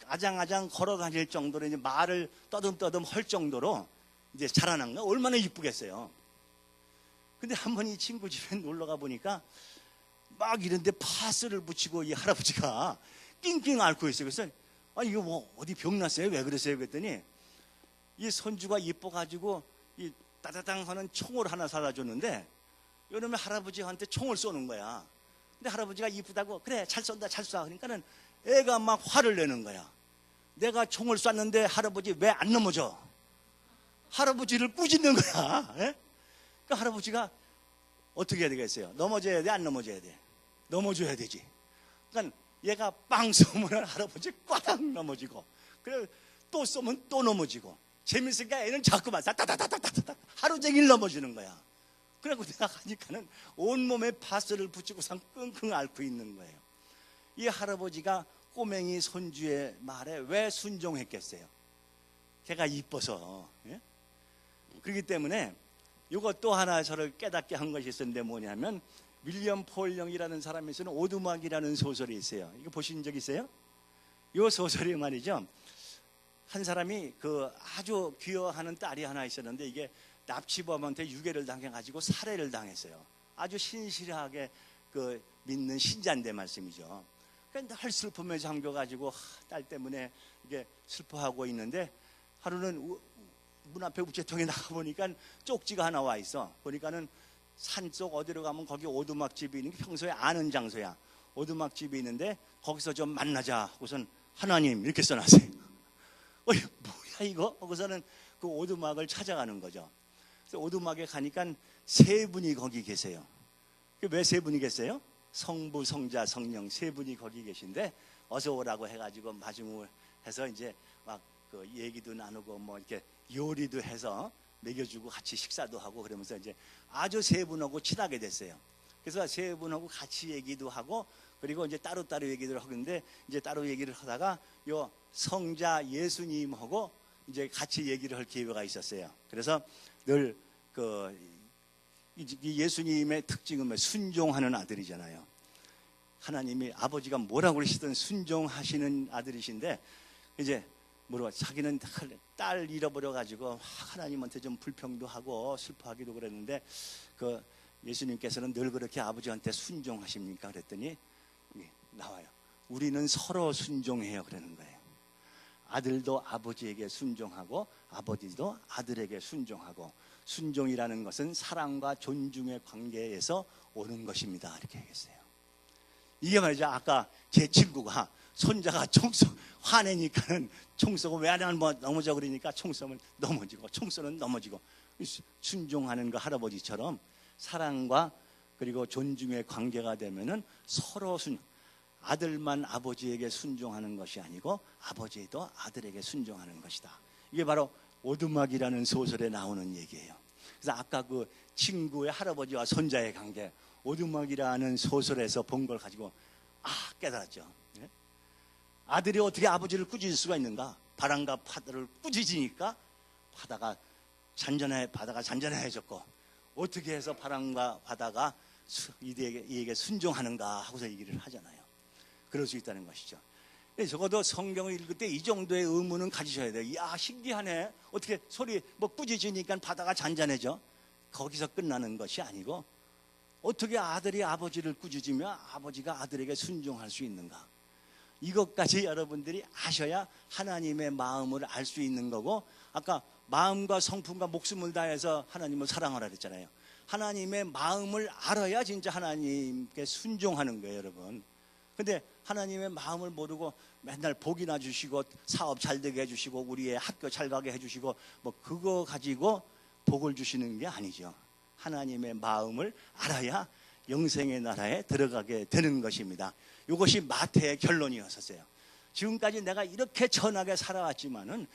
[SPEAKER 2] 아장아장 걸어 다닐 정도로 이제 말을 떠듬떠듬 할 정도로 이제 자라난 거 얼마나 이쁘겠어요. 근데 한 번 이 친구 집에 놀러 가 보니까 막 이런데 파스를 붙이고 이 할아버지가 낑낑 앓고 있어요. 그래서 이거 뭐 어디 병 났어요? 왜 그러세요? 그랬더니 이 손주가 이뻐가지고 이 따다당 하는 총을 하나 사다 줬는데 이놈의 할아버지한테 총을 쏘는 거야. 근데 할아버지가 이쁘다고 그래 잘 쏜다 잘 쏴. 그러니까는 애가 막 화를 내는 거야. 내가 총을 쐈는데 할아버지 왜 안 넘어져? 할아버지를 꾸짖는 거야. 예? 그 할아버지가 어떻게 해야 되겠어요? 넘어져야 돼? 안 넘어져야 돼? 넘어져야 되지. 그러니까 얘가 빵 쏘면 할아버지 꽉 넘어지고, 그래 또 쏘면 또 넘어지고. 재밌으니까 애는 자꾸만 따다다다다다다 하루 종일 넘어지는 거야. 그래고 내가 가니까는 온몸에 파스를 붙이고선 끙끙 앓고 있는 거예요. 이 할아버지가 꼬맹이 손주의 말에 왜 순종했겠어요? 걔가 이뻐서. 예? 그렇기 때문에 이것 또 하나 저를 깨닫게 한 것이 있었는데 뭐냐면, 윌리엄 폴 영이라는 사람이 쓰는 오두막이라는 소설이 있어요. 이거 보신 적 있어요? 이 소설이 말이죠, 한 사람이 아주 귀여워하는 딸이 하나 있었는데 이게 납치범한테 유괴를 당해가지고 살해를 당했어요. 아주 신실하게 믿는 신자인데 말씀이죠. 그러니까 늘 슬픔에 잠겨가지고 딸 때문에 이게 슬퍼하고 있는데, 하루는 문 앞에 우체통에 나가보니까 쪽지가 하나 와 있어. 보니까는 산속 어디로 가면 거기 오두막집이 있는 게 평소에 아는 장소야. 오두막집이 있는데 거기서 좀 만나자 하고선 하나님 이렇게 써놨어요. 뭐야 이거? 하고서는 그 오두막을 찾아가는 거죠. 그래서 오두막에 가니까 세 분이 거기 계세요. 왜 세 분이 계세요? 성부, 성자, 성령 세 분이 거기 계신데 어서 오라고 해가지고 마중을 해서 이제 막 얘기도 나누고 뭐 이렇게 요리도 해서 먹여주고 같이 식사도 하고 그러면서 이제 아주 세 분하고 친하게 됐어요. 그래서 세 분하고 같이 얘기도 하고, 그리고 이제 따로따로 얘기를 하는데, 이제 따로 얘기를 하다가 요 성자 예수님하고 이제 같이 얘기를 할 기회가 있었어요. 그래서 늘 이 예수님의 특징은 순종하는 아들이잖아요. 하나님이 아버지가 뭐라고 그러시든 순종하시는 아들이신데, 이제 자기는 딸 잃어버려 가지고 하나님한테 좀 불평도 하고 슬퍼하기도 그랬는데, 예수님께서는 늘 그렇게 아버지한테 순종하십니까? 그랬더니 나와요. 우리는 서로 순종해요 그러는 거예요. 아들도 아버지에게 순종하고 아버지도 아들에게 순종하고, 순종이라는 것은 사랑과 존중의 관계에서 오는 것입니다 이렇게 얘기했어요. 이게 말이죠, 아까 제 친구가 손자가 화내니까는 총 쏘고 왜 안 넘어져 그러니까 총 쏘면 넘어지고, 총 쏘는 넘어지고. 순종하는 그 할아버지처럼 사랑과 그리고 존중의 관계가 되면은 서로 아들만 아버지에게 순종하는 것이 아니고 아버지도 아들에게 순종하는 것이다. 이게 바로 오두막이라는 소설에 나오는 얘기예요. 그래서 아까 그 친구의 할아버지와 손자의 관계, 오두막이라는 소설에서 본 걸 가지고 깨달았죠. 예? 아들이 어떻게 아버지를 꾸짖을 수가 있는가? 바람과 바다를 꾸짖으니까 바다가 잔잔해졌고, 어떻게 해서 바람과 바다가 이에게 순종하는가 하고서 얘기를 하잖아요. 그럴 수 있다는 것이죠. 적어도 성경을 읽을 때 이 정도의 의무는 가지셔야 돼요. 야, 신기하네. 어떻게 소리 뭐 꾸짖으니까 바다가 잔잔해져. 거기서 끝나는 것이 아니고 어떻게 아들이 아버지를 꾸짖으며 아버지가 아들에게 순종할 수 있는가. 이것까지 여러분들이 아셔야 하나님의 마음을 알 수 있는 거고, 아까 마음과 성품과 목숨을 다해서 하나님을 사랑하라 그랬잖아요. 하나님의 마음을 알아야 진짜 하나님께 순종하는 거예요, 여러분. 근데 하나님의 마음을 모르고 맨날 복이나 주시고 사업 잘 되게 해주시고 우리의 학교 잘 가게 해주시고 뭐 그거 가지고 복을 주시는 게 아니죠. 하나님의 마음을 알아야 영생의 나라에 들어가게 되는 것입니다. 이것이 마태의 결론이었었어요. 지금까지 내가 이렇게 천하게 살아왔지만은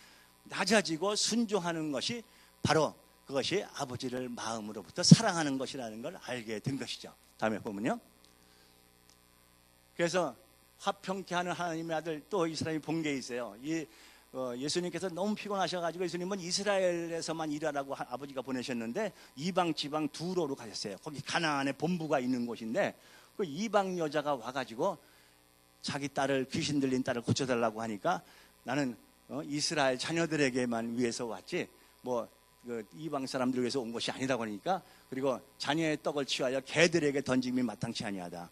[SPEAKER 2] 낮아지고 순종하는 것이 바로 그것이 아버지를 마음으로부터 사랑하는 것이라는 걸 알게 된 것이죠. 다음에 보면요. 그래서 화평케 하는 하나님의 아들, 또 이 사람이 본 게 있어요. 예수님께서 너무 피곤하셔가지고 예수님은 이스라엘에서만 일하라고 아버지가 보내셨는데 이방 지방 두로로 가셨어요. 거기 가나안에 본부가 있는 곳인데 그 이방 여자가 와가지고 자기 딸을, 귀신 들린 딸을 고쳐달라고 하니까 나는 이스라엘 자녀들에게만 위해서 왔지 뭐 이방 사람들 위해서 온 것이 아니라고 하니까, 그리고 자녀의 떡을 취하여 개들에게 던짐이 마땅치 아니하다.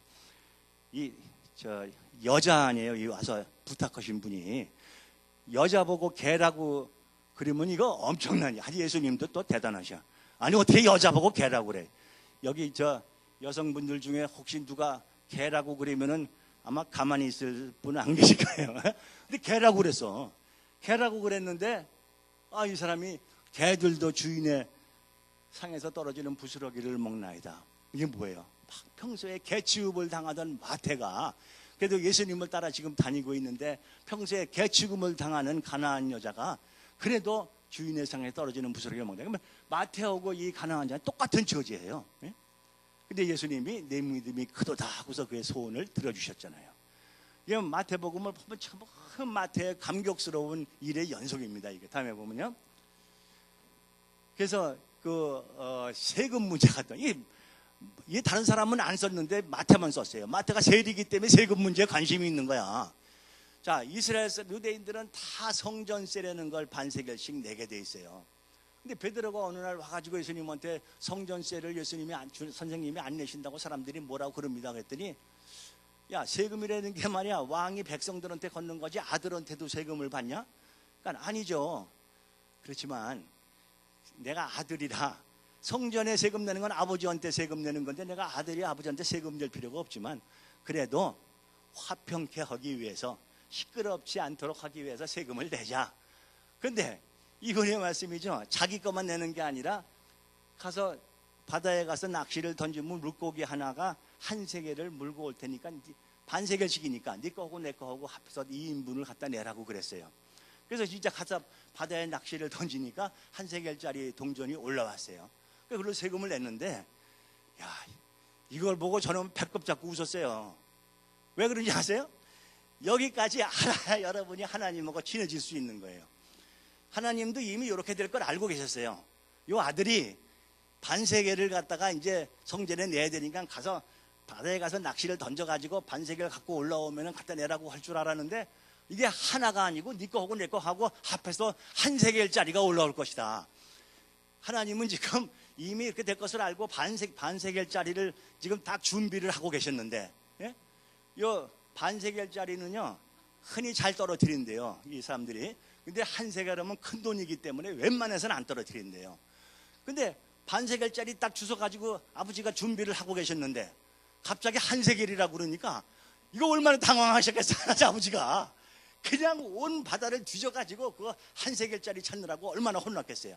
[SPEAKER 2] 여자 아니에요. 이 와서 부탁하신 분이 여자 보고 개라고 그러면 이거 엄청나니. 아니 예수님도 또 대단하셔. 아니 어떻게 여자 보고 개라고 그래. 여기 여성분들 중에 혹시 누가 개라고 그러면은 아마 가만히 있을 분은 안 계실 거예요. 근데 개라고 그랬어. 개라고 그랬는데 이 사람이 개들도 주인의 상에서 떨어지는 부스러기를 먹나이다. 이게 뭐예요? 평소에 개 취급을 당하던 마태가 그래도 예수님을 따라 지금 다니고 있는데 평소에 개 취급을 당하는 가나안 여자가 그래도 주인의 상에 떨어지는 부스러기를 먹는다. 그러면 마태하고 이 가나안 여자는 똑같은 처지예요. 근데 예수님이 내 믿음이 크도다 하고서 그의 소원을 들어주셨잖아요. 이게 마태복음을 보면 참 마태의 감격스러운 일의 연속입니다. 이게 다음에 보면요. 그래서 세금 문제가 이게 다른 사람은 안 썼는데 마태만 썼어요. 마태가 세리기 때문에 세금 문제에 관심이 있는 거야. 자, 이스라엘 유대인들은 다 성전세라는 걸 반세겔씩 내게 돼 있어요. 근데 베드로가 어느 날 와가지고 예수님한테 성전세를 선생님이 안 내신다고 사람들이 뭐라고 그럽니다. 그랬더니 야, 세금이라는 게 말이야 왕이 백성들한테 걷는 거지 아들한테도 세금을 받냐? 그러니까 아니죠. 그렇지만 내가 아들이라 성전에 세금 내는 건 아버지한테 세금 내는 건데 내가 아들이 아버지한테 세금 낼 필요가 없지만 그래도 화평케 하기 위해서 시끄럽지 않도록 하기 위해서 세금을 내자. 그런데 이번의 말씀이죠. 자기 것만 내는 게 아니라 가서 바다에 가서 낚시를 던지면 물고기 하나가 한 세겔을 물고 올 테니까 반세겔씩이니까 네 거하고 내 거하고 합해서 2인분을 갖다 내라고 그랬어요. 그래서 진짜 가서 바다에 낚시를 던지니까 한 세겔짜리 동전이 올라왔어요. 그걸로 세금을 냈는데 야, 이걸 보고 저는 배꼽 잡고 웃었어요. 왜 그런지 아세요? 여기까지 알아야 여러분이 하나님하고 친해질 수 있는 거예요. 하나님도 이미 이렇게 될 걸 알고 계셨어요. 이 아들이 반세겔을 갖다가 이제 성전에 내야 되니까 가서 바다에 가서 낚시를 던져가지고 반세겔 갖고 올라오면 갖다 내라고 할 줄 알았는데 이게 하나가 아니고 네 거하고 내 거하고 합해서 한 세겔짜리가 올라올 것이다. 하나님은 지금 이미 이렇게 될 것을 알고 반세겔짜리를 지금 다 준비를 하고 계셨는데, 예? 요 반세겔짜리는요 흔히 잘 떨어뜨린대요, 이 사람들이. 근데 한 세겔이면 큰 돈이기 때문에 웬만해서는 안 떨어뜨린대요. 근데 반세겔짜리 딱 주워 가지고 아버지가 준비를 하고 계셨는데 갑자기 한 세겔이라고 그러니까 이거 얼마나 당황하셨겠어요. 아버지가 그냥 온 바다를 뒤져가지고 그거 한 세겔짜리 찾느라고 얼마나 혼났겠어요.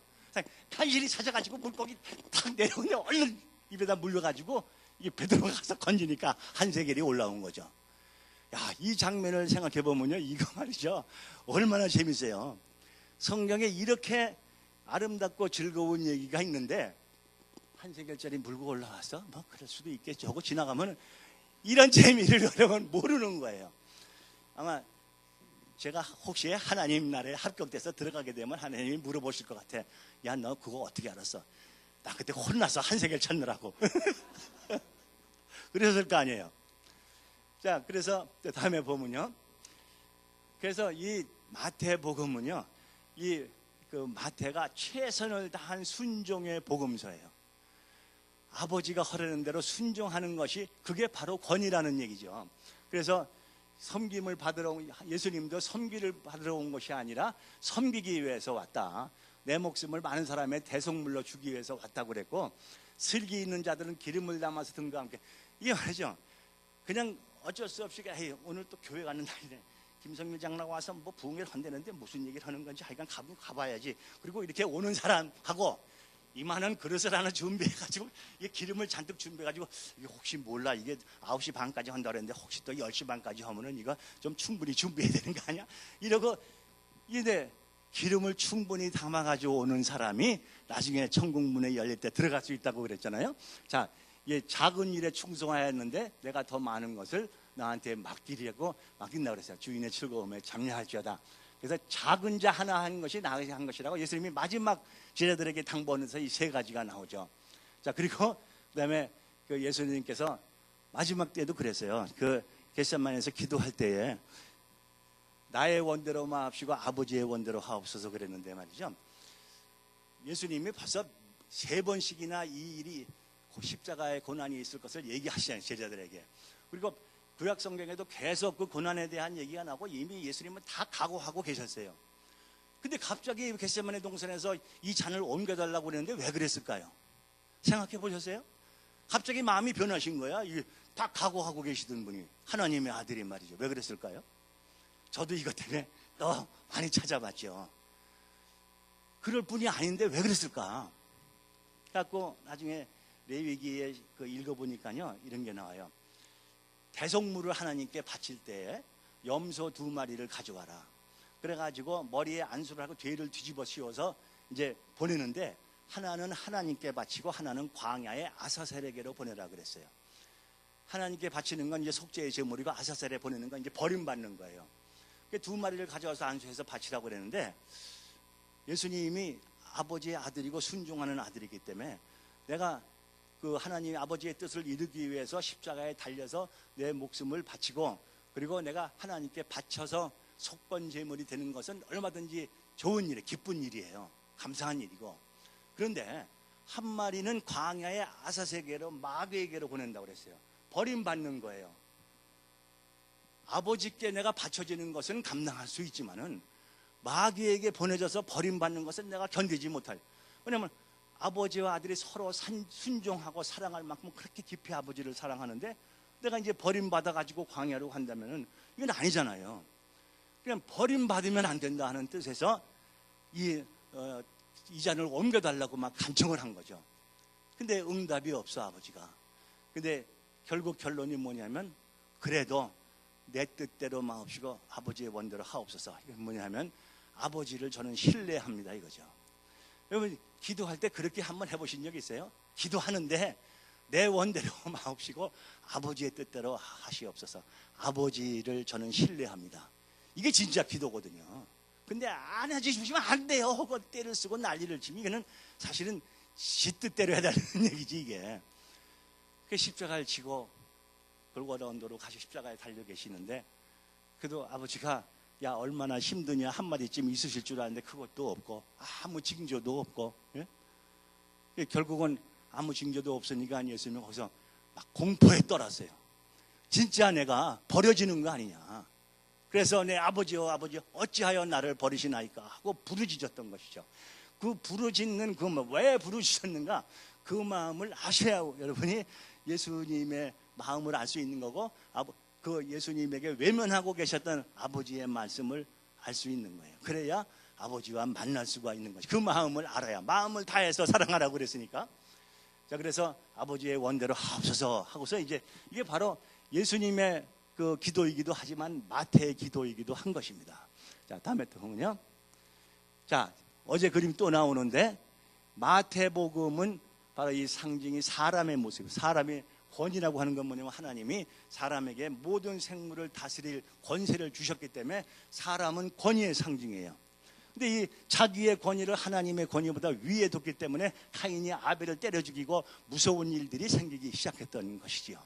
[SPEAKER 2] 간신히 찾아가지고 물고기 탁 내려오는데 얼른 입에다 물려가지고 이게 베드로가 가서 건지니까 한 세겔이 올라온 거죠. 야, 이 장면을 생각해 보면요, 이거 말이죠, 얼마나 재밌어요. 성경에 이렇게 아름답고 즐거운 얘기가 있는데 한 세겔짜리 물고 올라왔어? 뭐 그럴 수도 있겠죠 하고 지나가면 이런 재미를 여러분 모르는 거예요. 아마 제가 혹시 하나님 나라에 합격돼서 들어가게 되면 하나님이 물어보실 것 같아. 야, 너 그거 어떻게 알았어? 나 그때 혼나서 한 세겔 찾느라고. 그랬을 거 아니에요. 자, 그래서 다음에 보면요, 그래서 이 마태복음은요, 이 그 마태가 최선을 다한 순종의 복음서예요. 아버지가 허락하는 대로 순종하는 것이 그게 바로 권위라는 얘기죠. 그래서 섬김을 받으러 온, 예수님도 섬기를 받으러 온 것이 아니라 섬기기 위해서 왔다. 내 목숨을 많은 사람의 대속물로 주기 위해서 왔다고 그랬고, 슬기 있는 자들은 기름을 담아서 등과 함께. 이게 말이죠. 그냥 어쩔 수 없이 에이, 오늘 또 교회 가는 날이네. 김성일 장로가 와서 뭐 부흥회를 한다는데 무슨 얘기를 하는 건지 하여간 가봐야지. 그리고 이렇게 오는 사람하고 이만한 그릇을 하나 준비해가지고 이게 기름을 잔뜩 준비해가지고 이게 혹시 몰라 이게 9시 반까지 한다 그랬는데 혹시 또 10시 반까지 하면은 이거 좀 충분히 준비해야 되는 거 아니야? 이러고 이제 기름을 충분히 담아가지고 오는 사람이 나중에 천국 문에 열릴 때 들어갈 수 있다고 그랬잖아요. 자, 이 작은 일에 충성하였는데 내가 더 많은 것을 나한테 맡기려고 맡긴다고 그랬어요. 주인의 즐거움에 참여할지어다. 그래서 작은 자 하나 한 것이 나의 한 것이라고 예수님이 마지막 제자들에게 당부하면서 이 세 가지가 나오죠. 자, 그리고 그다음에 그 예수님께서 마지막 때도 그랬어요. 그 겟세마네에서 기도할 때에 나의 원대로 마옵시고 아버지의 원대로 하옵소서 그랬는데 말이죠. 예수님이 벌써 3번씩이나 이 일이 십자가의 고난이 있을 것을 얘기하시잖아요, 제자들에게. 그리고 구약 성경에도 계속 그 고난에 대한 얘기가 나오고 이미 예수님은 다 각오하고 계셨어요. 근데 갑자기 겟세마네 동산에서 이 잔을 옮겨달라고 그랬는데 왜 그랬을까요? 생각해 보셨어요? 갑자기 마음이 변하신 거야. 다 각오하고 계시던 분이 하나님의 아들이 말이죠. 왜 그랬을까요? 저도 이것 때문에 또 많이 찾아봤죠. 그럴 뿐이 아닌데 왜 그랬을까? 그래갖고 나중에 레위기에 그 읽어보니까요, 이런 게 나와요. 대속물을 하나님께 바칠 때 염소 2마리를 가져와라. 그래가지고 머리에 안수를 하고 뒤를 뒤집어 씌워서 이제 보내는데 하나는 하나님께 바치고 하나는 광야의 아사셀에게로 보내라 그랬어요. 하나님께 바치는 건 이제 속죄의 제물이고 아사셀에 보내는 건 이제 버림받는 거예요. 2마리를 가져와서 안수해서 바치라고 그랬는데 예수님이 아버지의 아들이고 순종하는 아들이기 때문에 내가 그 하나님 아버지의 뜻을 이루기 위해서 십자가에 달려서 내 목숨을 바치고 그리고 내가 하나님께 바쳐서 속건 제물이 되는 것은 얼마든지 좋은 일이에요. 기쁜 일이에요. 감사한 일이고. 그런데 한 마리는 광야의 아사세계로 마귀에게로 보낸다고 그랬어요. 버림받는 거예요. 아버지께 내가 바쳐지는 것은 감당할 수 있지만은 마귀에게 보내져서 버림받는 것은 내가 견디지 못할. 왜냐하면 아버지와 아들이 서로 순종하고 사랑할 만큼 그렇게 깊이 아버지를 사랑하는데 내가 이제 버림받아가지고 광야로 간다면은 이건 아니잖아요. 그냥 버림받으면 안 된다 하는 뜻에서 이 잔을 옮겨달라고 막 간청을 한 거죠. 근데 응답이 없어 아버지가. 근데 결국 결론이 뭐냐면 그래도 내 뜻대로 마옵시고 아버지의 원대로 하옵소서. 이게 뭐냐면 아버지를 저는 신뢰합니다 이거죠. 여러분 기도할 때 그렇게 한번 해보신 적 있어요? 기도하는데 내 원대로 마옵시고 아버지의 뜻대로 하시옵소서. 아버지를 저는 신뢰합니다. 이게 진짜 기도거든요. 근데 안 해주시면 안 돼요 하고 때를 쓰고 난리를 치면 이거는 사실은 지 뜻대로 해달라는 얘기지 이게. 그 십자가를 지고 골고다 언도로 가시 십자가에 달려 계시는데 그래도 아버지가 야 얼마나 힘드냐 한마디쯤 있으실 줄 알았는데 그것도 없고 아무 징조도 없고 예? 결국은 아무 징조도 없으니까 예수님이 거기서 막 공포에 떨었어요. 진짜 내가 버려지는 거 아니냐. 그래서 내 아버지여 아버지 어찌하여 나를 버리시나이까 하고 부르짖었던 것이죠. 그 부르짖는 그 왜 부르짖었는가 그 마음을 아셔야 여러분이 예수님의 마음을 알 수 있는 거고 그 예수님에게 외면하고 계셨던 아버지의 말씀을 알 수 있는 거예요. 그래야 아버지와 만날 수가 있는 것이. 그 마음을 알아야 마음을 다해서 사랑하라고 그랬으니까. 자 그래서 아버지의 원대로 하옵소서 하고서 이제 이게 바로 예수님의 그 기도이기도 하지만 마태의 기도이기도 한 것입니다. 자 다음에 또 보면요. 자 어제 그림 또 나오는데 마태복음은 바로 이 상징이 사람의 모습, 사람의 권위라고 하는 건 뭐냐면 하나님이 사람에게 모든 생물을 다스릴 권세를 주셨기 때문에 사람은 권위의 상징이에요. 근데 이 자기의 권위를 하나님의 권위보다 위에 뒀기 때문에 카인이 아벨을 때려 죽이고 무서운 일들이 생기기 시작했던 것이지요.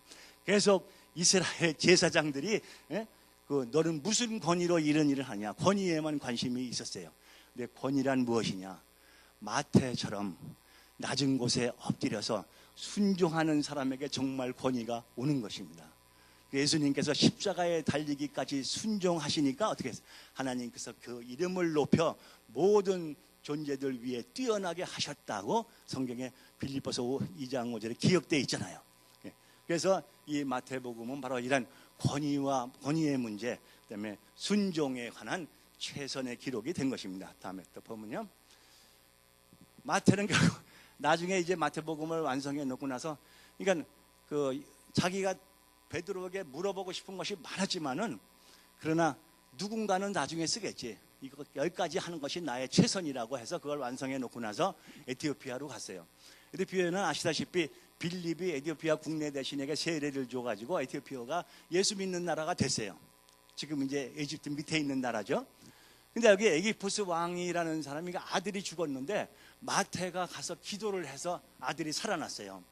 [SPEAKER 2] 계속 이스라엘 제사장들이 너는 무슨 권위로 이런 일을 하냐? 권위에만 관심이 있었어요. 근데 권위란 무엇이냐? 마태처럼 낮은 곳에 엎드려서 순종하는 사람에게 정말 권위가 오는 것입니다. 예수님께서 십자가에 달리기까지 순종하시니까 어떻게 했어요? 하나님께서 그 이름을 높여 모든 존재들 위에 뛰어나게 하셨다고 성경에 빌립보서 2장 5절에 기억되어 있잖아요. 그래서 이 마태복음은 바로 이런 권위의 문제, 그다음에 순종에 관한 최선의 기록이 된 것입니다. 다음에 또 보면요, 마태는 결국 나중에 이제 마태복음을 완성해 놓고 나서, 그러니까 자기가 베드로에게 물어보고 싶은 것이 많았지만은, 그러나 누군가는 나중에 쓰겠지, 이거 여기까지 하는 것이 나의 최선이라고 해서 그걸 완성해 놓고 나서 에티오피아로 갔어요. 에티오피아는 아시다시피 빌립이 에티오피아 국내 대신에게 세례를 줘가지고 에티오피아가 예수 믿는 나라가 됐어요. 지금 이제 이집트 밑에 있는 나라죠. 근데 여기 에기푸스 왕이라는 사람이 아들이 죽었는데 마태가 가서 기도를 해서 아들이 살아났어요.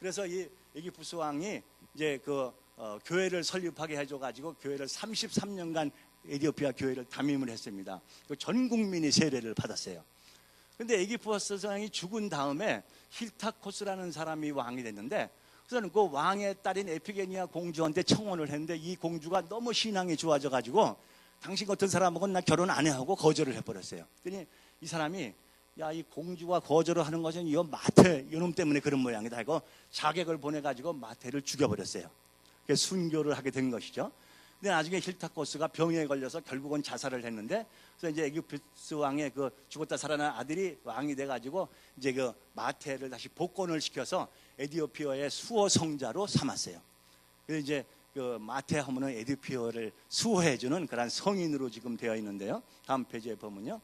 [SPEAKER 2] 그래서 이 에기푸스 왕이 이제 교회를 설립하게 해줘가지고 교회를 33년간 에티오피아 교회를 담임을 했습니다. 전 국민이 세례를 받았어요. 근데 에기푸스 왕이 죽은 다음에 힐타코스라는 사람이 왕이 됐는데, 그래서 그 왕의 딸인 에피게니아 공주한테 청혼을 했는데 이 공주가 너무 신앙이 좋아져가지고 당신 같은 사람하고는 나 결혼 안 해 하고 거절을 해버렸어요. 그랬더니 이 사람이, 야, 이 공주가 거절을 하는 것은 이 마태 이놈 때문에 그런 모양이다 하고 자객을 보내가지고 마태를 죽여버렸어요. 그래서 순교를 하게 된 것이죠. 근데 나중에 힐타코스가 병에 걸려서 결국은 자살을 했는데, 그래서 이제 에기푸스 왕의 죽었다 살아난 아들이 왕이 돼가지고 이제 마태를 다시 복권을 시켜서 에티오피아의 수호 성자로 삼았어요. 그래서 이제 마태 하면은 에티오피아를 수호해주는 그런 성인으로 지금 되어 있는데요. 다음 페이지에 보면요.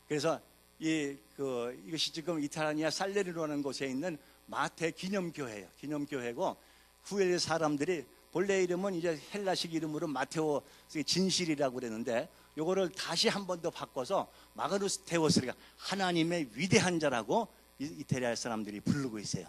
[SPEAKER 2] 그래서 이것이 지금 이탈리아 살레르노라는 곳에 있는 마태 기념교회예요. 기념교회고, 후에 사람들이 본래 이름은 이제 헬라식 이름으로 마테오 진실이라고 그랬는데, 요거를 다시 한 번 더 바꿔서 마그누스 테오스가 하나님의 위대한 자라고 이탈리아 사람들이 부르고 있어요.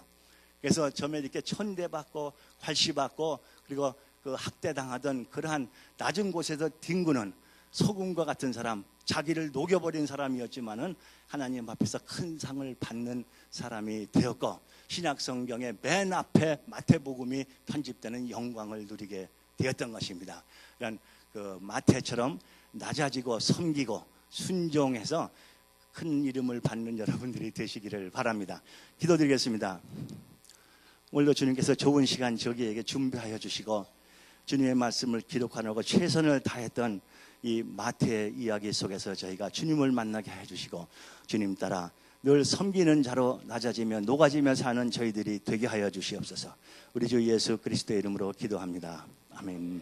[SPEAKER 2] 그래서 점에 이렇게 천대받고 활시받고 그리고 학대당하던 그러한 낮은 곳에서 뒹구는 소금과 같은 사람, 자기를 녹여버린 사람이었지만은 하나님 앞에서 큰 상을 받는 사람이 되었고, 신약성경의 맨 앞에 마태복음이 편집되는 영광을 누리게 되었던 것입니다. 그런 마태처럼 낮아지고 섬기고 순종해서 큰 이름을 받는 여러분들이 되시기를 바랍니다. 기도드리겠습니다. 오늘도 주님께서 좋은 시간 저기에게 준비하여 주시고, 주님의 말씀을 기록하려고 최선을 다했던 이 마태의 이야기 속에서 저희가 주님을 만나게 해주시고, 주님 따라 늘 섬기는 자로 낮아지며 녹아지며 사는 저희들이 되게 하여 주시옵소서. 우리 주 예수 그리스도의 이름으로 기도합니다. 아멘.